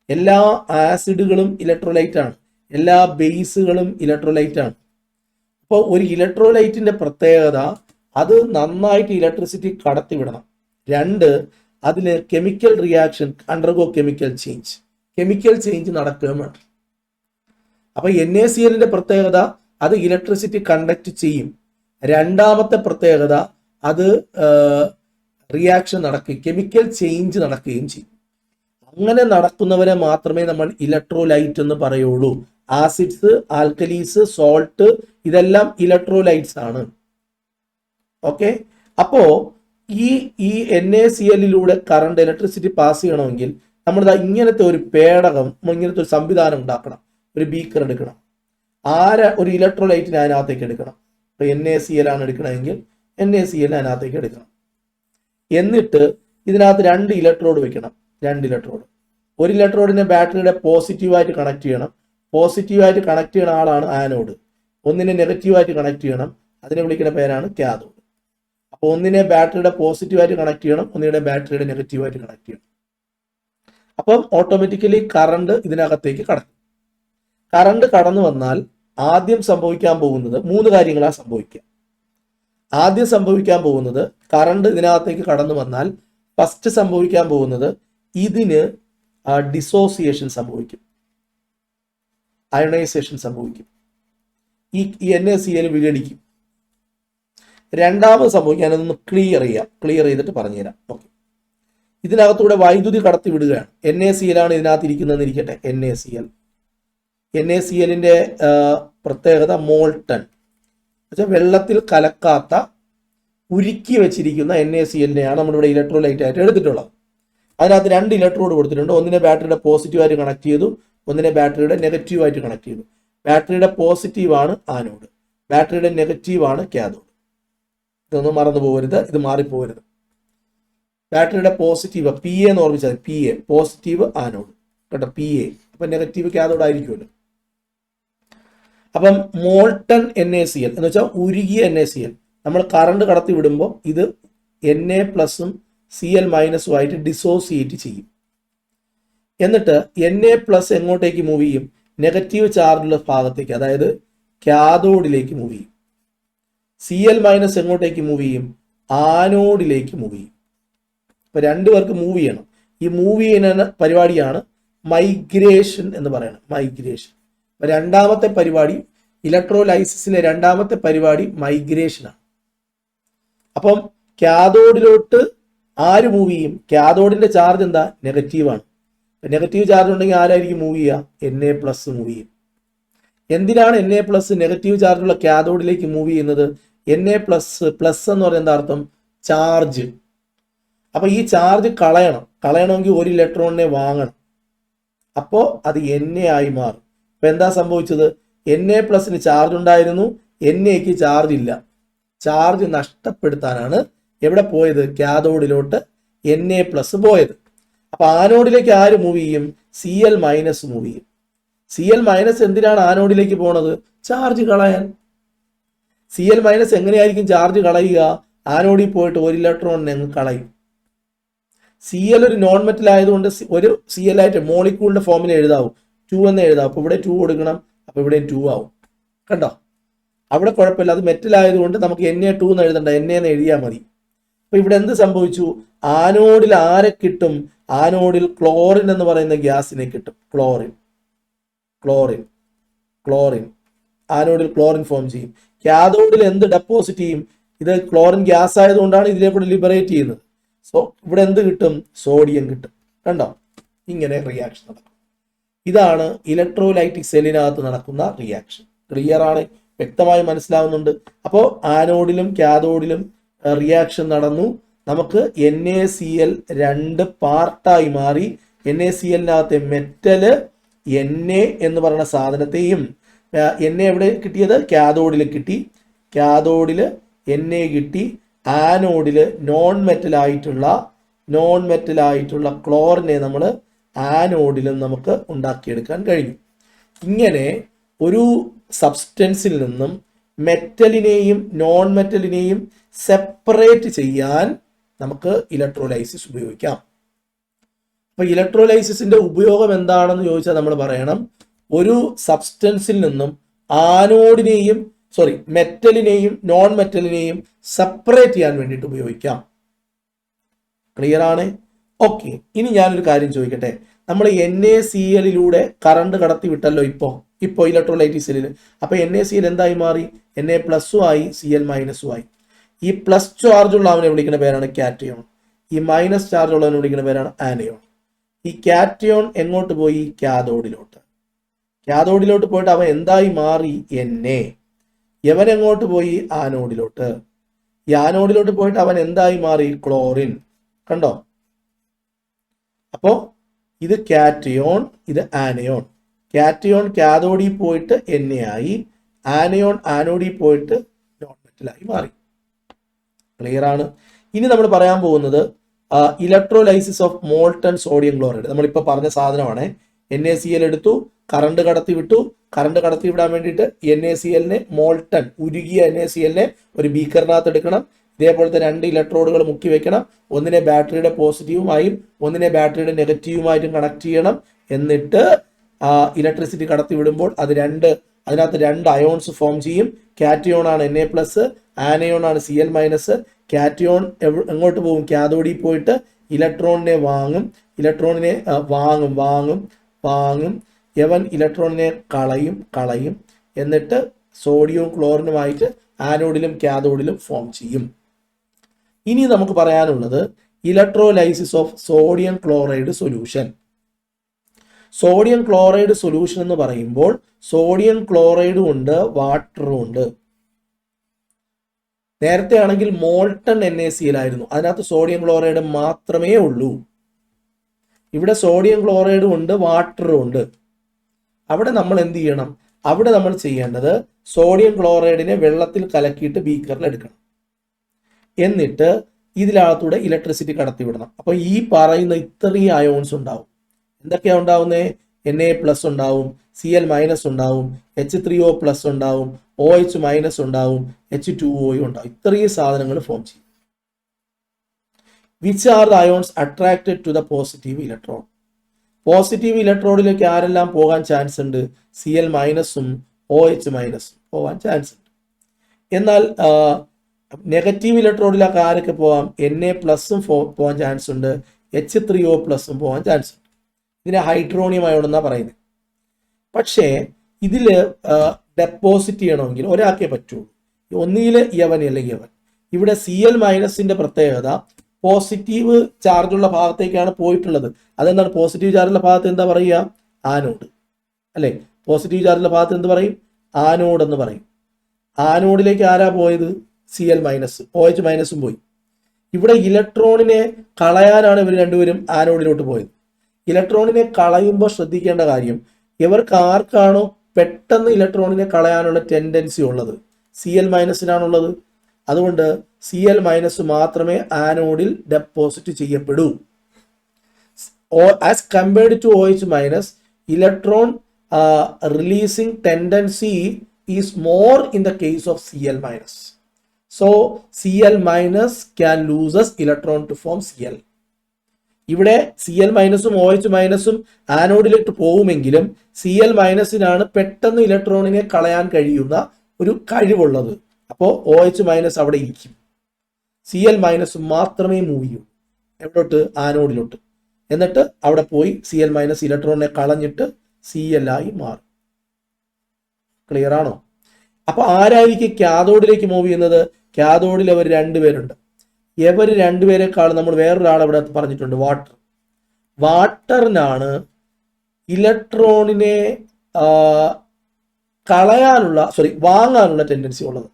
എല്ലാ ആസിഡുകളും ഇലക്ട്രോലൈറ്റ് ആണ്, എല്ലാ ബേസുകളും ഇലക്ട്രോലൈറ്റ് ആണ്. അപ്പോൾ ഒരു ഇലക്ട്രോലൈറ്റിന്റെ പ്രത്യേകത അത് നന്നായിട്ട് ഇലക്ട്രിസിറ്റി കടത്തിവിടണം. രണ്ട്, അതിന് chemical reaction undergo chemical change നടക്കുകയും വേണം. അപ്പൊ NaClന്റെ പ്രത്യേകത അത് ഇലക്ട്രിസിറ്റി കണ്ടക്ട് ചെയ്യും. രണ്ടാമത്തെ പ്രത്യേകത അത് റിയാക്ഷൻ നടക്കുകയും കെമിക്കൽ ചേഞ്ച് നടക്കുകയും ചെയ്യും. അങ്ങനെ നടക്കുന്നവരെ മാത്രമേ നമ്മൾ ഇലക്ട്രോലൈറ്റ് എന്ന് പറയുള്ളൂ. ആസിഡ്സ്, ആൽക്കലീസ്, സോൾട്ട് ഇതെല്ലാം ഇലക്ട്രോലൈറ്റ്സ് ആണ്. ഓക്കെ. അപ്പോ ഈ NaClലൂടെ കറണ്ട് ഇലക്ട്രിസിറ്റി പാസ് ചെയ്യണമെങ്കിൽ നമ്മൾ ഇങ്ങനത്തെ ഒരു പേടകം, ഇങ്ങനത്തെ ഒരു സംവിധാനം ഉണ്ടാക്കണം. ഒരു ബീക്കർ എടുക്കണം, ഒരു ഇലക്ട്രോലൈറ്റിനെ അതിനകത്തേക്ക് എടുക്കണം. ഇപ്പൊ NaCl ആണ് എടുക്കണമെങ്കിൽ NaCl അതിനകത്തേക്ക് എടുക്കണം. എന്നിട്ട് ഇതിനകത്ത് 2 ഇലക്ട്രോഡ് വെക്കണം. 2 ഇലക്ട്രോഡ്. ഒരു ഇലക്ട്രോഡിനെ ബാറ്ററിയുടെ പോസിറ്റീവായിട്ട് കണക്ട് ചെയ്യണം. പോസിറ്റീവായിട്ട് കണക്ട് ചെയ്യുന്ന ആളാണ് ആനോഡ്. ഒന്നിനെ നെഗറ്റീവായിട്ട് കണക്ട് ചെയ്യണം, അതിനെ വിളിക്കുന്ന പേരാണ് കാഥോഡ്. അപ്പോൾ ഒന്നിനെ ബാറ്ററിയുടെ പോസിറ്റീവായിട്ട് കണക്ട് ചെയ്യണം, ഒന്നിനെ ബാറ്ററിയുടെ നെഗറ്റീവായിട്ട് കണക്ട് ചെയ്യണം. അപ്പം ഓട്ടോമാറ്റിക്കലി കറണ്ട് ഇതിനകത്തേക്ക് കടക്കും. കറണ്ട് കടന്നു വന്നാൽ ആദ്യം സംഭവിക്കാൻ പോകുന്നത് 3 കാര്യങ്ങളാണ് സംഭവിക്കുക. ആദ്യം സംഭവിക്കാൻ പോകുന്നത് കറണ്ട് ഇതിനകത്തേക്ക് കടന്നു വന്നാൽ ഫസ്റ്റ് സംഭവിക്കാൻ പോകുന്നത് ഇതിന് ഡിസോസിയേഷൻ സംഭവിക്കും, അയണൈസേഷൻ സംഭവിക്കും. ഈ NaCl വിഘടിക്കും. രണ്ടാമത് സംഭവിക്കാനൊന്ന് ക്ലിയർ ചെയ്തിട്ട് പറഞ്ഞുതരാം. ഓക്കെ. ഇതിനകത്തൂടെ വൈദ്യുതി കടത്തി വിടുകയാണ്. NaCl ആണ് ഇതിനകത്ത് ഇരിക്കുന്നതെന്ന് ഇരിക്കട്ടെ. NaClന്റെ പ്രത്യേകത മോൾട്ടൺ, വെള്ളത്തിൽ കലക്കാത്ത ഉരുക്കി വെച്ചിരിക്കുന്ന NaClനെയാണ് നമ്മളിവിടെ ഇലക്ട്രോലൈറ്റ് ആയിട്ട് എടുത്തിട്ടുള്ളത്. അതിനകത്ത് 2 ഇലക്ട്രോഡ് കൊടുത്തിട്ടുണ്ട്. ഒന്നിനെ ബാറ്ററിയുടെ പോസിറ്റീവായിട്ട് കണക്ട് ചെയ്തു, ഒന്നിനെ ബാറ്ററിയുടെ നെഗറ്റീവായിട്ട് കണക്ട് ചെയ്തു. ബാറ്ററിയുടെ പോസിറ്റീവാണ് ആനോഡ്, ബാറ്ററിയുടെ നെഗറ്റീവാണ് കാഥോഡ്. ഇതൊന്നും മറന്നു പോകരുത്, ഇത് മാറിപ്പോകരുത്. ബാറ്ററിയുടെ പോസിറ്റീവ് PA എന്ന് ഓർമ്മിച്ചാൽ PA പോസിറ്റീവ് ആനോഡ് കേട്ടോ, PA. അപ്പൊ നെഗറ്റീവ് കാഥോഡ് ആയിരിക്കുമല്ലോ. അപ്പം മോൾട്ടൺ NaCl എന്ന് വെച്ചാൽ ഉരുകിയ NaCl നമ്മൾ കറണ്ട് കടത്തി വിടുമ്പോൾ ഇത് Na+ഉം Cl- ആയിട്ട് ഡിസോസിയേറ്റ് ചെയ്യും. എന്നിട്ട് Na+ എങ്ങോട്ടേക്ക് മൂവ് ചെയ്യും? നെഗറ്റീവ് ചാർജുള്ള ഭാഗത്തേക്ക്, അതായത് കാഥോഡിലേക്ക് മൂവ് ചെയ്യും. Cl- എങ്ങോട്ടേക്ക് മൂവ് ചെയ്യും? ആനോഡിലേക്ക് മൂവ് ചെയ്യും. അപ്പൊ 2 പേർക്ക് മൂവ് ചെയ്യണം. ഈ മൂവ് ചെയ്യുന്ന പരിപാടിയാണ് മൈഗ്രേഷൻ എന്ന് പറയുന്നത്. മൈഗ്രേഷൻ. രണ്ടാമത്തെ പരിപാടി, ഇലക്ട്രോലൈസിസിലെ രണ്ടാമത്തെ പരിപാടി മൈഗ്രേഷനാണ്. അപ്പം കാഥോഡിലോട്ട് ആര് മൂവ് ചെയ്യും? കാഥോഡിന്റെ ചാർജ് എന്താ? നെഗറ്റീവാണ്. നെഗറ്റീവ് ചാർജ് ഉണ്ടെങ്കിൽ ആരായിരിക്കും മൂവ് ചെയ്യുക? Na+ മൂവ് ചെയ്യും. എന്തിനാണ് Na+ നെഗറ്റീവ് ചാർജുള്ള കാഥോഡിലേക്ക് മൂവ് ചെയ്യുന്നത്? Na+, പ്ലസ് എന്ന് പറയുന്നത് എന്താ അർത്ഥം? ചാർജ്. അപ്പൊ ഈ ചാർജ് കളയണമെങ്കിൽ ഒരു ഇലക്ട്രോണിനെ വാങ്ങണം. അപ്പോൾ അത് Na ആയി മാറും. അപ്പൊ എന്താ സംഭവിച്ചത്? Na+ന് ചാർജ് ഉണ്ടായിരുന്നു, Na-ക്ക് ചാർജ് ഇല്ല. ചാർജ് നഷ്ടപ്പെടുത്താനാണ് എവിടെ പോയത്? കാഥോഡിലോട്ട് Na+ പോയത്. അപ്പൊ ആനോഡിലേക്ക് ആര് മൂവ് ചെയ്യും? Cl- മൂവ് ചെയ്യും. Cl- എന്തിനാണ് ആനോഡിലേക്ക് പോണത്? ചാർജ് കളയാൻ. Cl- എങ്ങനെയായിരിക്കും ചാർജ് കളയുക? ആനോഡിൽ പോയിട്ട് ഒരു ഇലക്ട്രോണിനെ അങ്ങ് കളയും. Cl ഒരു നോൺ മെറ്റൽ ആയതുകൊണ്ട് ഒരു Cl ആയിട്ട് മോളിക്യൂളിന്റെ ഫോമിൽ എഴുതാവും, 2 എന്ന് എഴുതാവും. അപ്പൊ ഇവിടെ 2 കൊടുക്കണം, അപ്പോൾ ഇവിടെ 2 ആവും. കണ്ടോ, അവിടെ കുഴപ്പമില്ല, അത് മെറ്റൽ ആയതുകൊണ്ട് നമുക്ക് Na2 എന്ന് എഴുതണ്ട, Na എന്ന് എഴുതിയാൽ മതി. അപ്പൊ ഇവിടെ എന്ത് സംഭവിച്ചു? ആനോഡിൽ ആരെ കിട്ടും? ആനോഡിൽ ക്ലോറിൻ എന്ന് പറയുന്ന ഗ്യാസിനെ കിട്ടും. ക്ലോറിൻ ക്ലോറിൻ ക്ലോറിൻ ആനോഡിൽ ക്ലോറിൻ ഫോം ചെയ്യും. കാഥോഡിൽ എന്ത് ഡെപ്പോസിറ്റ് ചെയ്യും? ഇത് ക്ലോറിൻ ഗ്യാസ് ആയതുകൊണ്ടാണ് ഇതിലേക്കൂടെ ലിബറേറ്റ് ചെയ്യുന്നത്. സോ ഇവിടെ എന്ത് കിട്ടും? സോഡിയം കിട്ടും. കണ്ടോ, ഇങ്ങനെ റിയാക്ഷൻ നടക്കും. ഇതാണ് ഇലക്ട്രോലൈറ്റിക് സെല്ലിനകത്ത് നടക്കുന്ന റിയാക്ഷൻ. ക്ലിയർ ആണ്, വ്യക്തമായി മനസ്സിലാവുന്നുണ്ട്. അപ്പോൾ ആനോഡിലും കാഥോഡിലും റിയാക്ഷൻ നടന്നു. നമുക്ക് NaCl 2 പാർട്ടായി മാറി. NaCl-നകത്തെ മെറ്റല് Na എന്ന് പറയുന്ന സാധനത്തെയും Na എവിടെ കിട്ടിയത്? കാഥോഡിൽ കിട്ടി. കാഥോഡിൽ Na കിട്ടി. ആനോഡിൽ നോൺ മെറ്റലായിട്ടുള്ള ക്ലോറിനെ നമ്മൾ ആനോഡിലും നമുക്ക് ഉണ്ടാക്കിയെടുക്കാൻ കഴിഞ്ഞു. ഇങ്ങനെ ഒരു സബ്സ്റ്റൻസിൽ നിന്നും മെറ്റലിനെയും നോൺ മെറ്റലിനെയും സെപ്പറേറ്റ് ചെയ്യാൻ നമുക്ക് ഇലക്ട്രോലൈസിസ് ഉപയോഗിക്കാം. അപ്പൊ ഇലക്ട്രോലൈസിസിന്റെ ഉപയോഗം എന്താണെന്ന് ചോദിച്ചാൽ നമ്മൾ പറയണം, ഒരു സബ്സ്റ്റൻസിൽ നിന്നും മെറ്റലിനെയും നോൺ മെറ്റലിനെയും സെപ്പറേറ്റ് ചെയ്യാൻ വേണ്ടിയിട്ട് ഉപയോഗിക്കാം. ക്ലിയർ ആണ്? ഓക്കെ, ഇനി ഞാനൊരു കാര്യം ചോദിക്കട്ടെ. നമ്മൾ NaCl-ലൂടെ കറണ്ട് കടത്തി വിട്ടല്ലോ ഇപ്പോൾ ഇലക്ട്രോലൈറ്റിക് സെല്ലിൽ. അപ്പൊ NaCl എന്തായി മാറി? Na+ ആയി, Cl- ആയി. ഈ പ്ലസ് ചാർജ് ഉള്ളവനെ വിളിക്കുന്ന പേരാണ് കാറ്റയോൺ. ഈ മൈനസ് ചാർജ് ഉള്ളവനെ വിളിക്കുന്ന പേരാണ് ആനയോൺ. ഈ കാറ്റയോൺ എങ്ങോട്ട് പോയി? കാഥോഡിലോട്ട് പോയിട്ട് അവൻ എന്തായി മാറി? Na. യവൻ എങ്ങോട്ട് പോയി? ആനോഡിലോട്ട്. ഈ ആനോഡിലോട്ട് പോയിട്ട് അവൻ എന്തായി മാറി? ക്ലോറിൻ. കണ്ടോ? അപ്പോ ഇത് കാറ്റയോൺ, ഇത് ആനയോൺ. കാറ്റയോൺ കാഥോഡിൽ പോയിട്ട് Na ആയി, ആനയോൺ ആനോഡിൽ പോയിട്ട് നോൺ മെറ്റലായി മാറി. ക്ലിയർ ആണ്? ഇനി നമ്മൾ പറയാൻ പോകുന്നത് electrolysis of molten sodium chloride. നമ്മളിപ്പോൾ പറഞ്ഞ സാധനമാണ്. NaCl എടുത്തു, കറണ്ട് കടത്തി വിട്ടു. കറണ്ട് കടത്തി വിടാൻ വേണ്ടിയിട്ട് NaCl-നെ മോൾട്ടൺ ഉരുകിയ NaCl-നെ ഒരു ബീക്കറിനകത്ത് എടുക്കണം. ഇതേപോലത്തെ 2 ഇലക്ട്രോഡുകൾ മുക്കി വെക്കണം. ഒന്നിനെ ബാറ്ററിയുടെ പോസിറ്റീവുമായും ഒന്നിനെ ബാറ്ററിയുടെ നെഗറ്റീവുമായിട്ടും കണക്ട് ചെയ്യണം. എന്നിട്ട് ഇലക്ട്രിസിറ്റി കടത്തി വിടുമ്പോൾ അതിനകത്ത് 2 അയോൺസ് ഫോം ചെയ്യും. കാറ്റയോൺ ആണ് Na+, ആനയോൺ ആണ് Cl-. കാറ്റയോൺ എങ്ങോട്ട് പോകും? കാഥോഡിൽ പോയിട്ട് ഇലക്ട്രോണിനെ വാങ്ങും. യവൻ ഇലക്ട്രോണിനെ കളയും. എന്നിട്ട് സോഡിയവും ക്ലോറിനുമായിട്ട് ആനോഡിലും കാഥോഡിലും ഫോം ചെയ്യും. ഇനി നമുക്ക് പറയാനുള്ളത് electrolysis of sodium chloride solution. Sodium chloride solution എന്ന് പറയുമ്പോൾ സോഡിയം ക്ലോറൈഡും ഉണ്ട്, വാട്ടറും ഉണ്ട്. നേരത്തെ ആണെങ്കിൽ മോൾട്ടൺ NaCl ആയിരുന്നു, അതിനകത്ത് സോഡിയം ക്ലോറൈഡ് മാത്രമേ ഉള്ളൂ. ഇവിടെ സോഡിയം ക്ലോറൈഡും ഉണ്ട്, വാട്ടറും ഉണ്ട്. അവിടെ നമ്മൾ എന്ത് ചെയ്യണം? അവിടെ നമ്മൾ ചെയ്യേണ്ടത് സോഡിയം ക്ലോറൈഡിനെ വെള്ളത്തിൽ കലക്കിയിട്ട് ബീക്കറിൽ എടുക്കണം. എന്നിട്ട് ഇതിനകത്തൂടെ ഇലക്ട്രിസിറ്റി കടത്തിവിടണം. അപ്പൊ ഈ പറയുന്ന ഇത്രയും അയോൺസ് ഉണ്ടാവും. എന്തൊക്കെയാ ഉണ്ടാവുന്നത്? Na+ ഉണ്ടാവും, Cl- ഉണ്ടാവും, H3O+ ഉണ്ടാവും, OH- ഉണ്ടാവും, H2O ഉണ്ടാവും. ഇത്രയും സാധനങ്ങൾ ഫോം ചെയ്യും. Which are the ions attracted to the positive electron? Positive ഇലക്ട്രോണിലേക്ക് ആരെല്ലാം പോകാൻ ചാൻസ് ഉണ്ട്? Cl- OH- പോകാൻ ചാൻസ് ഉണ്ട്. എന്നാൽ നെഗറ്റീവ് ഇലക്ട്രോണിലേക്ക് ആരൊക്കെ പോകാം? Na+ പോകാൻ ചാൻസ് ഉണ്ട്, H3O+ പോകാൻ ചാൻസ് ഉണ്ട്. ഇതിനെ ഹൈഡ്രോണിയം അയോൺ എന്നാ പറയുന്നത്. പക്ഷേ ഇതിൽ ഡെപ്പോസിറ്റ് ചെയ്യണമെങ്കിൽ ഒരാൾക്കേ പറ്റുള്ളൂ. ഒന്നിയിൽ യവൻ അല്ലെങ്കിൽ യവൻ. ഇവിടെ Cl- പ്രത്യേകത പോസിറ്റീവ് ചാർജുള്ള ഭാഗത്തേക്കാണ് പോയിട്ടുള്ളത്. അതെന്താണ്? പോസിറ്റീവ് ചാർജുള്ള ഭാഗത്ത് എന്താ പറയുക? ആനോഡ് അല്ലെ? പോസിറ്റീവ് ചാർജുള്ള ഭാഗത്ത് എന്ത് പറയും? ആനോഡ് എന്ന് പറയും. ആനോഡിലേക്ക് ആരാ പോയത്? Cl-, OH- പോയി. ഇവിടെ ഇലക്ട്രോണിനെ കളയാനാണ് ഇവർ രണ്ടുപേരും ആനോഡിലോട്ട് പോയത്. ഇലക്ട്രോണിനെ കളയുമ്പോൾ ശ്രദ്ധിക്കേണ്ട കാര്യം, ഇവർക്ക് ആർക്കാണോ പെട്ടെന്ന് ഇലക്ട്രോണിനെ കളയാനുള്ള ടെൻഡൻസി ഉള്ളത്? Cl-നാണുള്ളത്. അതുകൊണ്ട് Cl- മാത്രമേ ആനോഡിൽ ഡെപ്പോസിറ്റ് ചെയ്യപ്പെടൂ. As compared to OH-, electron releasing tendency is more in the case of Cl-. So Cl- can loses electron to form Cl. ഇവിടെ Cl- OH- ആനോഡിലേക്ക് പോകുമെങ്കിലും Cl- പെട്ടെന്ന് ഇലക്ട്രോണിനെ കളയാൻ കഴിയുന്ന ഒരു കഴിവുള്ളത്. അപ്പോൾ OH- അവിടെ ഇരിക്കും. Cl- മാത്രമേ മൂവ് ചെയ്യൂ എവിടോട്ട്? ആനോഡിലോട്ട്. എന്നിട്ട് അവിടെ പോയി Cl- ഇലക്ട്രോണിനെ കളഞ്ഞിട്ട് Cl ആയി മാറും. ക്ലിയർ ആണോ? അപ്പൊ ആരായിരിക്കും കാഥോഡിലേക്ക് മൂവ് ചെയ്യുന്നത്? കാഥോഡിൽ അവർ രണ്ടുപേരുണ്ട്. ഇവർ രണ്ടുപേരെക്കാളും നമ്മൾ വേറൊരാൾ ഇവിടെ പറഞ്ഞിട്ടുണ്ട്, വാട്ടർ. വാട്ടറിനാണ് ഇലക്ട്രോണിനെ വാങ്ങാനുള്ള ടെൻഡൻസി ഉള്ളത്.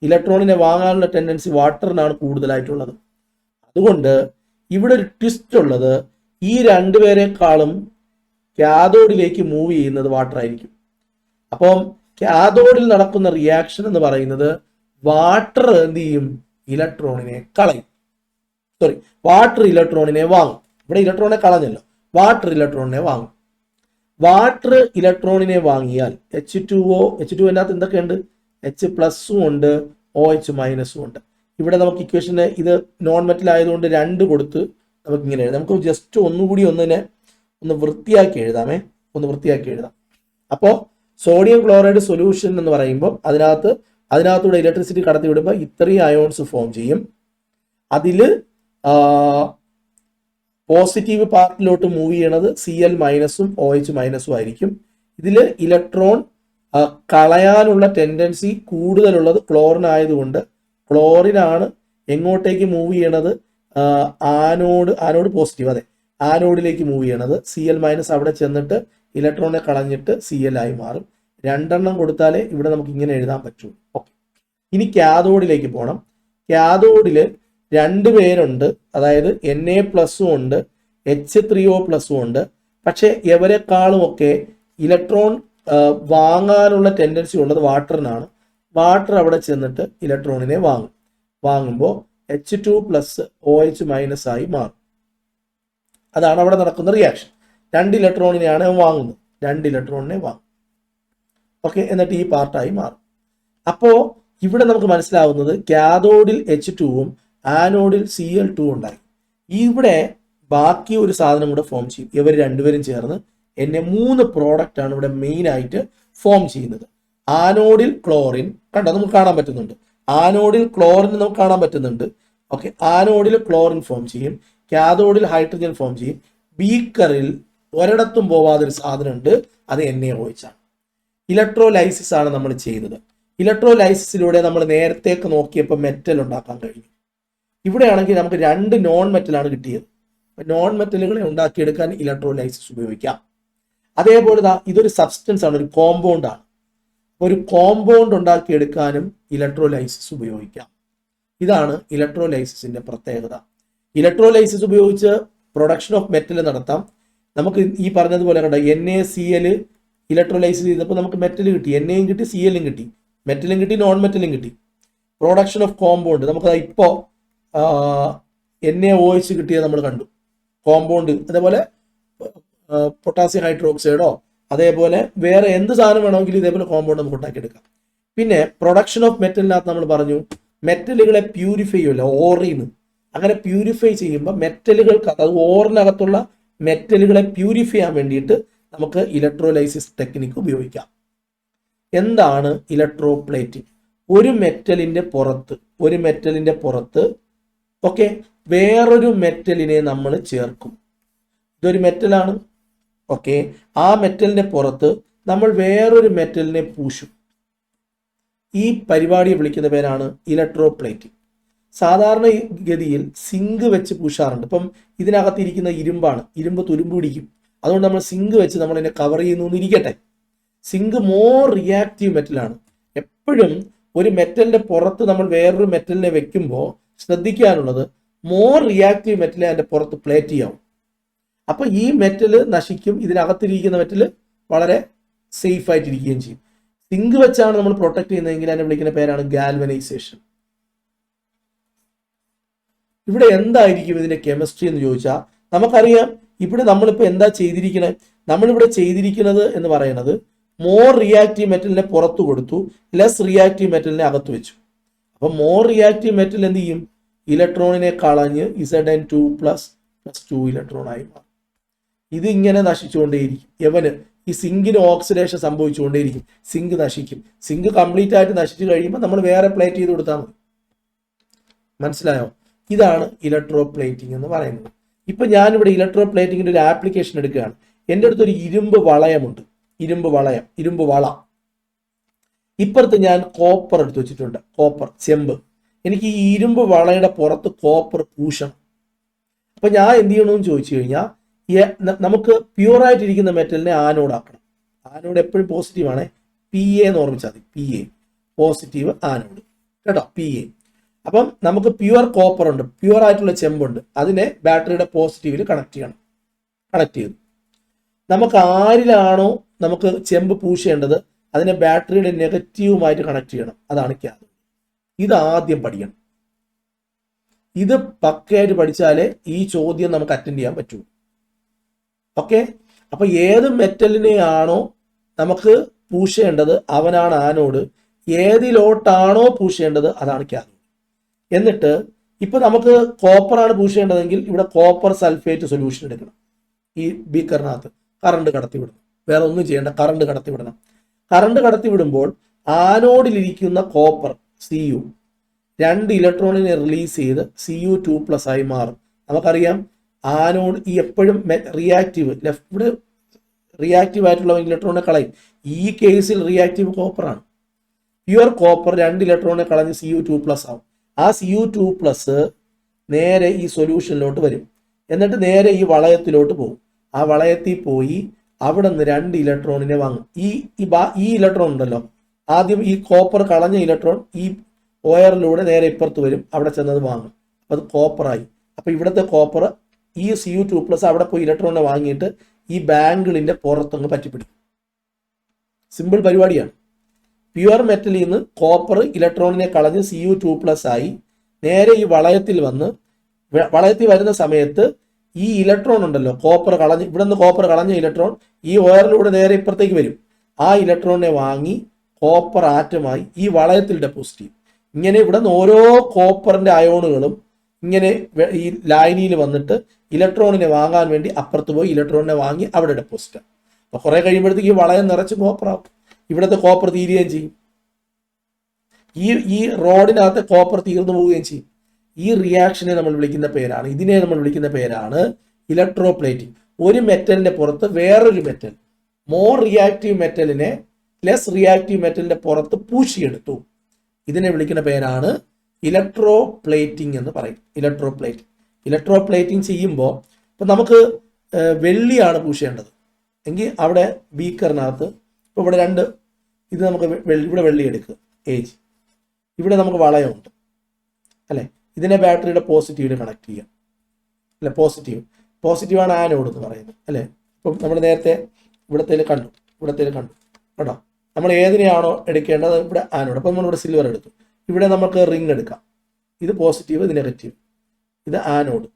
ഇലക്ട്രോണിനെ വാങ്ങാനുള്ള ടെൻഡൻസി വാട്ടറിനാണ് കൂടുതലായിട്ടുള്ളത്. അതുകൊണ്ട് ഇവിടെ ഒരു ട്വിസ്റ്റ് ഉള്ളത്, ഈ രണ്ടുപേരെക്കാളും കാഥോഡിലേക്ക് മൂവ് ചെയ്യുന്നത് വാട്ടർ ആയിരിക്കും. അപ്പം കാഥോഡിൽ നടക്കുന്ന റിയാക്ഷൻ എന്ന് പറയുന്നത് വാട്ടർ എന്ത് ചെയ്യും? ഇലക്ട്രോണിനെ കളയും. വാട്ടർ ഇലക്ട്രോണിനെ വാങ്ങും. ഇവിടെ ഇലക്ട്രോണിനെ കളഞ്ഞല്ലോ, വാട്ടർ ഇലക്ട്രോണിനെ വാങ്ങും. വാട്ടർ ഇലക്ട്രോണിനെ വാങ്ങിയാൽ H2O അതിനകത്ത് എന്തൊക്കെയുണ്ട്? H+ ഉണ്ട്, OH- ഉണ്ട്. ഇവിടെ നമുക്ക് ഇക്വേഷന് ഇത് നോൺ മെറ്റൽ ആയതുകൊണ്ട് 2 കൊടുത്ത് നമുക്ക് ഇങ്ങനെ എഴുതാം. നമുക്ക് ജസ്റ്റ് ഒന്നുകൂടി ഒന്ന് വൃത്തിയാക്കി എഴുതാമേ. അപ്പോൾ സോഡിയം ക്ലോറൈഡ് സൊല്യൂഷൻ എന്ന് പറയുമ്പോൾ അതിനകത്തൂടെ ഇലക്ട്രിസിറ്റി കടത്തി വിടുമ്പോൾ ഇത്രയും അയോൺസ് ഫോം ചെയ്യും. അതിൽ പോസിറ്റീവ് പാർട്ടിലോട്ട് മൂവ് ചെയ്യണത് Cl- OH- ആയിരിക്കും. ഇതിൽ ഇലക്ട്രോൺ കളയാനുള്ള ടെൻഡൻസി കൂടുതലുള്ളത് ക്ലോറിൻ ആയതുകൊണ്ട് ക്ലോറിനാണ് എങ്ങോട്ടേക്ക് മൂവ് ചെയ്യണത്? ആനോഡ് പോസിറ്റീവ്, അതെ, ആനോഡിലേക്ക് മൂവ് ചെയ്യണത്. Cl- അവിടെ ചെന്നിട്ട് ഇലക്ട്രോണിനെ കളഞ്ഞിട്ട് Cl ആയി മാറും. 2 കൊടുത്താലേ ഇവിടെ നമുക്ക് ഇങ്ങനെ എഴുതാൻ പറ്റൂ. ഓക്കെ, ഇനി കാഥോഡിലേക്ക് പോകണം. കാഥോഡിൽ 2 പേരുണ്ട്, അതായത് Na+ ഉണ്ട്, H3O+ ഉണ്ട്. പക്ഷെ എവരെക്കാളും ഒക്കെ ഇലക്ട്രോൺ വാങ്ങാനുള്ള ടെൻഡൻസി ഉള്ളത് വാട്ടറിനാണ്. വാട്ടർ അവിടെ ചെന്നിട്ട് ഇലക്ട്രോണിനെ വാങ്ങുമ്പോൾ H2+ OH- ആയി മാറും. അതാണ് അവിടെ നടക്കുന്ന റിയാക്ഷൻ. 2 ഇലക്ട്രോണിനെയാണ് വാങ്ങുന്നത്, 2 ഇലക്ട്രോണിനെ വാങ്ങും. ഓക്കെ, എന്നിട്ട് ഈ പാർട്ടായി മാറും. അപ്പോൾ ഇവിടെ നമുക്ക് മനസ്സിലാവുന്നത് കാഥോഡിൽ H2ഉം ആനോഡിൽ Cl2 ഉണ്ടായി. ഇവിടെ ബാക്കി ഒരു സാധനം കൂടെ ഫോം ചെയ്യും. ഇവർ രണ്ടുപേരും ചേർന്ന് Na3 പ്രോഡക്റ്റ് ആണ് ഇവിടെ മെയിൻ ആയിട്ട് ഫോം ചെയ്യുന്നത്. ആനോഡിൽ ക്ലോറിൻ കണ്ടോ, നമുക്ക് കാണാൻ പറ്റുന്നുണ്ട്. ആനോഡിൽ ക്ലോറിൻ നമുക്ക് കാണാൻ പറ്റുന്നുണ്ട്. ഓക്കെ, ആനോഡിൽ ക്ലോറിൻ ഫോം ചെയ്യും, കാഥോഡിൽ ഹൈഡ്രജൻ ഫോം ചെയ്യും. ബീക്കറിൽ ഒരിടത്തും പോവാതൊരു സാധനം ഉണ്ട്, അത് NaOH ആണ്. ഇലക്ട്രോലൈസിസ് ആണ് നമ്മൾ ചെയ്തത്. ഇലക്ട്രോലൈസിസിലൂടെ നമ്മൾ നേരത്തേക്ക് നോക്കിയപ്പോൾ മെറ്റൽ ഉണ്ടാക്കാൻ കഴിഞ്ഞു. ഇവിടെയാണെങ്കിൽ നമുക്ക് 2 നോൺ മെറ്റലാണ് കിട്ടിയത്. നോൺ മെറ്റലുകളെ ഉണ്ടാക്കിയെടുക്കാൻ ഇലക്ട്രോലൈസിസ് ഉപയോഗിക്കാം. അതേപോലെ ഇതൊരു സബ്സ്റ്റൻസ് ആണ്, ഒരു കോമ്പൗണ്ട് ആണ്. ഒരു കോമ്പൗണ്ട് ഉണ്ടാക്കിയെടുക്കാനും ഇലക്ട്രോലൈസിസ് ഉപയോഗിക്കാം. ഇതാണ് ഇലക്ട്രോലൈസിസിന്റെ പ്രത്യേകത. ഇലക്ട്രോലൈസിസ് ഉപയോഗിച്ച് പ്രൊഡക്ഷൻ ഓഫ് മെറ്റൽ നടത്താം. നമുക്ക് ഈ പറഞ്ഞതുപോലെ കണ്ട NaCl ഇലക്ട്രോലൈസിസ് ചെയ്തപ്പോൾ നമുക്ക് മെറ്റൽ കിട്ടി, എണ്ണയും കിട്ടി, Clയും കിട്ടി, മെറ്റലും കിട്ടി, നോൺ മെറ്റലും കിട്ടി. പ്രൊഡക്ഷൻ ഓഫ് കോമ്പൗണ്ട് നമുക്ക് ഇപ്പോൾ NaOH കിട്ടിയത് നമ്മൾ കണ്ടു, കോമ്പൗണ്ട്. അതേപോലെ പൊട്ടാസ്യം ഹൈഡ്രോക്സൈഡോ അതേപോലെ വേറെ എന്ത് സാധനം വേണമെങ്കിലും ഇതേപോലെ കോമ്പൗണ്ട് നമുക്ക് ഉണ്ടാക്കിയെടുക്കാം. പിന്നെ പ്രൊഡക്ഷൻ ഓഫ് മെറ്റലിനകത്ത് നമ്മൾ പറഞ്ഞു മെറ്റലുകളെ പ്യൂരിഫൈ ചെയ്യുമല്ലോ ഓറിന്ന്. അങ്ങനെ പ്യൂരിഫൈ ചെയ്യുമ്പോൾ മെറ്റലുകൾക്ക്, അത് ഓറിനകത്തുള്ള മെറ്റലുകളെ പ്യൂരിഫൈ ചെയ്യാൻ വേണ്ടിയിട്ട് നമുക്ക് ഇലക്ട്രോലൈസിസ് ടെക്നിക്ക് ഉപയോഗിക്കാം. എന്താണ് ഇലക്ട്രോപ്ലേറ്റിംഗ്? ഒരു മെറ്റലിന്റെ പുറത്ത് ഓക്കെ വേറൊരു മെറ്റലിനെ നമ്മൾ ചേർക്കും. ഇതൊരു മെറ്റലാണ്. ഓക്കെ, ആ മെറ്റലിന്റെ പുറത്ത് നമ്മൾ വേറൊരു മെറ്റലിനെ പൂശും. ഈ പരിപാടിയെ വിളിക്കുന്ന പേരാണ് ഇലക്ട്രോപ്ലേറ്റിംഗ്. സാധാരണ ഗതിയിൽ സിങ്ക് വെച്ച് പൂശാറുണ്ട്. ഇപ്പം ഇതിനകത്തിരിക്കുന്ന ഇരുമ്പാണ്, ഇരുമ്പ് തുരുമ്പ് പിടിക്കും. അതുകൊണ്ട് നമ്മൾ സിങ്ക് വെച്ച് നമ്മൾ ഇതിനെ കവർ ചെയ്യുന്നു എന്നിരിക്കട്ടെ. സിങ്ക് മോർ റിയാക്റ്റീവ് മെറ്റലാണ്. എപ്പോഴും ഒരു മെറ്റലിന്റെ പുറത്ത് നമ്മൾ വേറൊരു മെറ്റലിനെ വെക്കുമ്പോൾ ശ്രദ്ധിക്കാനുള്ളത് മോർ റിയാക്റ്റീവ് മെറ്റലെ അതിന്റെ പുറത്ത് പ്ലേറ്റ് ചെയ്യാവും. അപ്പൊ ഈ മെറ്റല് നശിക്കും, ഇതിനകത്തിരിക്കുന്ന മെറ്റല് വളരെ സേഫ് ആയിട്ടിരിക്കുകയും ചെയ്യും. സിങ്ക് വെച്ചാണ് നമ്മൾ പ്രൊട്ടക്ട് ചെയ്യുന്നതെങ്കിൽ അതിനെ വിളിക്കുന്ന പേരാണ് ഗാൽവനൈസേഷൻ. ഇവിടെ എന്തായിരിക്കും ഇതിന്റെ കെമിസ്ട്രി എന്ന് ചോദിച്ചാൽ നമുക്കറിയാം. ഇവിടെ നമ്മളിപ്പോൾ എന്താ ചെയ്തിരിക്കുന്നത്? നമ്മളിവിടെ ചെയ്തിരിക്കുന്നത് എന്ന് പറയുന്നത് മോർ റിയാക്റ്റീവ് മെറ്റലിനെ പുറത്തു കൊടുത്തു, ലെസ് റിയാക്റ്റീവ് മെറ്റലിനെ അകത്ത് വെച്ചു. അപ്പൊ മോർ റിയാക്റ്റീവ് മെറ്റൽ എന്ത് ചെയ്യും? ഇലക്ട്രോണിനെ കളഞ്ഞ് Zn2+ +2 ഇലക്ട്രോണായി മാറും. ഇതിങ്ങനെ നശിച്ചുകൊണ്ടേയിരിക്കും. എവന് ഈ സിങ്കിന് ഓക്സിഡേഷൻ സംഭവിച്ചുകൊണ്ടേയിരിക്കും. സിങ്ക് നശിക്കും. സിങ്ക് കംപ്ലീറ്റ് ആയിട്ട് നശിച്ചു കഴിയുമ്പോൾ നമ്മൾ വേറെ പ്ലേറ്റ് ചെയ്ത് കൊടുത്താൽ മതി. മനസ്സിലായോ? ഇതാണ് ഇലക്ട്രോ പ്ലേറ്റിംഗ് എന്ന് പറയുന്നത്. ഇപ്പൊ ഞാനിവിടെ ഇലക്ട്രോ പ്ലേറ്റിങ്ങിന്റെ ഒരു ആപ്ലിക്കേഷൻ എടുക്കുകയാണ്. എൻ്റെ അടുത്തൊരു ഇരുമ്പ് വളയമുണ്ട്. ഇരുമ്പ് വള. ഇപ്പുറത്ത് ഞാൻ കോപ്പർ എടുത്ത് വെച്ചിട്ടുണ്ട്. കോപ്പർ, ചെമ്പ്. എനിക്ക് ഈ ഇരുമ്പ് വളയുടെ പുറത്ത് കോപ്പർ പൂശണം. അപ്പൊ ഞാൻ എന്ത് ചെയ്യണമെന്ന് ചോദിച്ചു കഴിഞ്ഞാൽ, നമുക്ക് പ്യൂറായിട്ടിരിക്കുന്ന മെറ്റലിനെ ആനോഡ് ആക്കണം. ആനോഡ് എപ്പോഴും പോസിറ്റീവ് ആണ്. PA എന്ന് ഓർമ്മിച്ചാൽ മതി. PA പോസിറ്റീവ് ആനോഡ് കേട്ടോ. PA. അപ്പം നമുക്ക് പ്യുവർ കോപ്പർ ഉണ്ട്, പ്യുവർ ആയിട്ടുള്ള ചെമ്പുണ്ട്. അതിനെ ബാറ്ററിയുടെ പോസിറ്റീവിൽ കണക്ട് ചെയ്തു. നമുക്ക് ആരിലാണോ നമുക്ക് ചെമ്പ് പൂഷ് ചെയ്യേണ്ടത് അതിനെ ബാറ്ററിയുടെ നെഗറ്റീവുമായിട്ട് കണക്ട് ചെയ്യണം. അതാണ് ക്യാഥോഡ്. ഇത് ആദ്യം പഠിക്കണം. ഇത് പക്കയായിട്ട് പഠിച്ചാലേ ഈ ചോദ്യം നമുക്ക് അറ്റൻഡ് ചെയ്യാൻ പറ്റൂ. ഓക്കെ. അപ്പൊ ഏത് മെറ്റലിനെയാണോ നമുക്ക് പൂഷ് ചെയ്യേണ്ടത് അവനാണ് ആനോഡ്. ഏതിലോട്ടാണോ പൂഷ് ചെയ്യേണ്ടത് അതാണ് ക്യാഥോഡ്. എന്നിട്ട് ഇപ്പൊ നമുക്ക് കോപ്പറാണ് പൂഷ് ചെയ്യേണ്ടതെങ്കിൽ ഇവിടെ കോപ്പർ സൾഫേറ്റ് സൊല്യൂഷൻ എടുക്കണം. ഈ ബീക്കറിനകത്ത് കറണ്ട് കടത്തിവിടണം. വേറെ ഒന്നും ചെയ്യേണ്ട, കറണ്ട് കടത്തിവിടണം. കറണ്ട് കടത്തിവിടുമ്പോൾ ആനോഡിലിരിക്കുന്ന കോപ്പർ Cu 2 ഇലക്ട്രോണിനെ റിലീസ് ചെയ്ത് Cu2+ ആയി മാറും. നമുക്കറിയാം ആനോഡ് ഈ എപ്പോഴും റിയാക്റ്റീവ് ലെഫ്റ്റ് റിയാക്റ്റീവ് ആയിട്ടുള്ള ഇലക്ട്രോണിനെ കളയും. ഈ കേസിൽ റിയാക്റ്റീവ് കോപ്പറാണ്. പ്യുവർ കോപ്പർ 2 ഇലക്ട്രോണിനെ കളഞ്ഞ് Cu2+ ആവും. ആ Cu2+ നേരെ ഈ സൊല്യൂഷനിലോട്ട് വരും. എന്നിട്ട് നേരെ ഈ വളയത്തിലോട്ട് പോകും. ആ വളയത്തിൽ പോയി അവിടെ നിന്ന് 2 ഇലക്ട്രോണിനെ വാങ്ങും. ഈ ഇലക്ട്രോൺ ഉണ്ടല്ലോ, ആദ്യം ഈ കോപ്പർ കളഞ്ഞ ഇലക്ട്രോൺ ഈ OR-ലൂടെ നേരെ ഇപ്പുറത്ത് വരും. അവിടെ ചെന്നത് വാങ്ങും. അത് കോപ്പറായി. അപ്പൊ ഇവിടുത്തെ കോപ്പർ ഈ Cu2+ അവിടെ പോയി ഇലക്ട്രോണിനെ വാങ്ങിയിട്ട് ഈ ബാങ്കിളിന്റെ പുറത്തങ്ങ് പറ്റിപ്പിടിക്കും. സിമ്പിൾ പരിപാടിയാണ്. പ്യുവർ മെറ്റലിൽ നിന്ന് കോപ്പർ ഇലക്ട്രോണിനെ കളഞ്ഞ് Cu2+ ആയി നേരെ ഈ വളയത്തിൽ വരുന്ന സമയത്ത് ഈ ഇലക്ട്രോൺ ഉണ്ടല്ലോ, കോപ്പർ കളഞ്ഞ് ഇവിടെ നിന്ന് കോപ്പർ കളഞ്ഞ ഇലക്ട്രോൺ ഈ OR-ലൂടെ നേരെ ഇപ്പുറത്തേക്ക് വരും. ആ ഇലക്ട്രോണിനെ വാങ്ങി കോപ്പർ ആറ്റമായി ഈ വളയത്തിൽ ഡെപ്പോസിറ്റ് ചെയ്യും. ഇങ്ങനെ ഇവിടെ നിന്ന് ഓരോ കോപ്പറിന്റെ അയോണുകളും ഇങ്ങനെ ഈ ലായനിയിൽ വന്നിട്ട് ഇലക്ട്രോണിനെ വാങ്ങാൻ വേണ്ടി അപ്പുറത്ത് പോയി ഇലക്ട്രോണിനെ വാങ്ങി അവിടെ ഡെപ്പോസിറ്റ് ആവും. അപ്പൊ കുറെ കഴിയുമ്പോഴത്തേക്ക് ഈ വളയം നിറച്ച് കോപ്പറാവും. ഇവിടുത്തെ കോപ്പർ തീരുകയും ചെയ്യും. ഈ റോഡിനകത്തെ കോപ്പർ തീർന്നു പോവുകയും ചെയ്യും. ഈ റിയാക്ഷനെ നമ്മൾ വിളിക്കുന്ന പേരാണ്, ഇതിനെ നമ്മൾ വിളിക്കുന്ന പേരാണ് ഇലക്ട്രോ പ്ലേറ്റിംഗ്. ഒരു മെറ്റലിന്റെ പുറത്ത് വേറൊരു മെറ്റൽ, മോർ റിയാക്റ്റീവ് മെറ്റലിനെ ലെസ് റിയാക്റ്റീവ് മെറ്റലിന്റെ പുറത്ത് പൂശിയെടുത്തു. ഇതിനെ വിളിക്കുന്ന പേരാണ് ഇലക്ട്രോ പ്ലേറ്റിംഗ് എന്ന് പറയും. ഇലക്ട്രോ പ്ലേറ്റിംഗ് ചെയ്യുമ്പോൾ ഇപ്പൊ നമുക്ക് വെള്ളിയാണ് പൂശേണ്ടത് എങ്കിൽ അവിടെ ബീക്കറിനകത്ത് ഇപ്പൊ ഇവിടെ ഇത് നമുക്ക് ഇവിടെ വെള്ളി എടുക്കുക, ഏജ്. ഇവിടെ നമുക്ക് വളയമുണ്ട് അല്ലെ. ഇതിനെ ബാറ്ററിയുടെ പോസിറ്റീവിൽ കണക്ട് ചെയ്യാം അല്ലെ. പോസിറ്റീവാണ് ആനോഡ് എന്ന് പറയുന്നത് അല്ലെ. ഇപ്പം നമ്മൾ നേരത്തെ ഇവിടത്തേൽ കണ്ടു കേട്ടോ. നമ്മൾ ഏതിനെയാണോ എടുക്കേണ്ടത് ഇവിടെ ആനോഡ്. അപ്പം നമ്മളിവിടെ സിൽവർ എടുത്തു. ഇവിടെ നമുക്ക് റിംഗ് എടുക്കാം. ഇത് പോസിറ്റീവ്, ഇത് നെഗറ്റീവ്. ഇത് ആനോഡ്.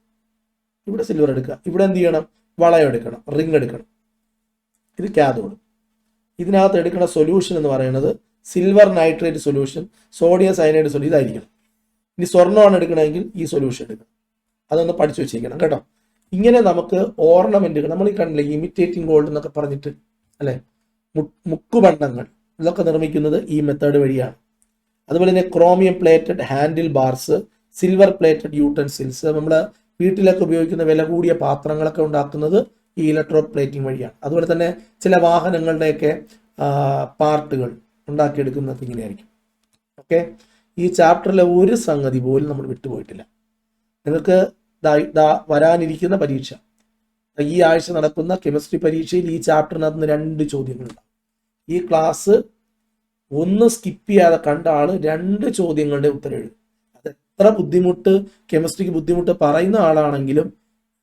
ഇവിടെ സിൽവർ എടുക്കുക. ഇവിടെ എന്ത് ചെയ്യണം? വളയം എടുക്കണം, റിംഗ് എടുക്കണം. ഇത് കാഥോഡ്. ഇതിനകത്ത് എടുക്കുന്ന സൊല്യൂഷൻ എന്ന് പറയുന്നത് silver nitrate solution, sodium cyanide solution ഇതായിരിക്കണം. ഇനി സ്വർണ്ണമാണ് എടുക്കണമെങ്കിൽ ഈ സൊല്യൂഷൻ എടുക്കണം. അതൊന്ന് പഠിച്ചു വെച്ചേക്കണം കേട്ടോ. ഇങ്ങനെ നമുക്ക് ഓർണമെന്റുകൾ നമ്മൾ ഈ കണ്ടില്ലേ, ഇമിറ്റേറ്റിംഗ് ഗോൾഡ് എന്നൊക്കെ പറഞ്ഞിട്ട് അല്ലെ, മുക്കുബണ്ണങ്ങൾ ഇതൊക്കെ നിർമ്മിക്കുന്നത് ഈ മെത്തേഡ് വഴിയാണ്. അതുപോലെ തന്നെ chromium plated handle bars, silver plated utensils, നമ്മൾ വീട്ടിലൊക്കെ ഉപയോഗിക്കുന്ന വില കൂടിയ പാത്രങ്ങളൊക്കെ ഉണ്ടാക്കുന്നത് ഈ ഇലക്ട്രോ പ്ലേറ്റിംഗ് വഴിയാണ്. അതുപോലെ തന്നെ ചില വാഹനങ്ങളുടെയൊക്കെ പാർട്ടുകൾ ഉണ്ടാക്കിയെടുക്കുന്നത് ഇങ്ങനെയായിരിക്കും. ഓക്കെ. ഈ ചാപ്റ്ററിലെ ഒരു സംഗതി പോലും നമ്മൾ വിട്ടുപോയിട്ടില്ല. നിങ്ങൾക്ക് വരാനിരിക്കുന്ന പരീക്ഷ, ഈ ആഴ്ച നടക്കുന്ന കെമിസ്ട്രി പരീക്ഷയിൽ ഈ ചാപ്റ്ററിനകത്ത് 2 ചോദ്യങ്ങളുണ്ടാവും. ഈ ക്ലാസ് ഒന്ന് സ്കിപ്പ് ചെയ്യാതെ കണ്ട ആള് 2 ചോദ്യങ്ങളുടെ ഉത്തരം എഴുതും. അത് എത്ര ബുദ്ധിമുട്ട്, കെമിസ്ട്രിക്ക് ബുദ്ധിമുട്ട് പറയുന്ന ആളാണെങ്കിലും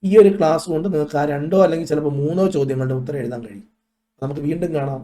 ഈ ഒരു ക്ലാസ് കൊണ്ട് നിങ്ങൾക്ക് ആ 2 അല്ലെങ്കിൽ ചിലപ്പോൾ 3 ചോദ്യങ്ങളുടെ ഉത്തരം എഴുതാൻ കഴിയും. നമുക്ക് വീണ്ടും കാണാം.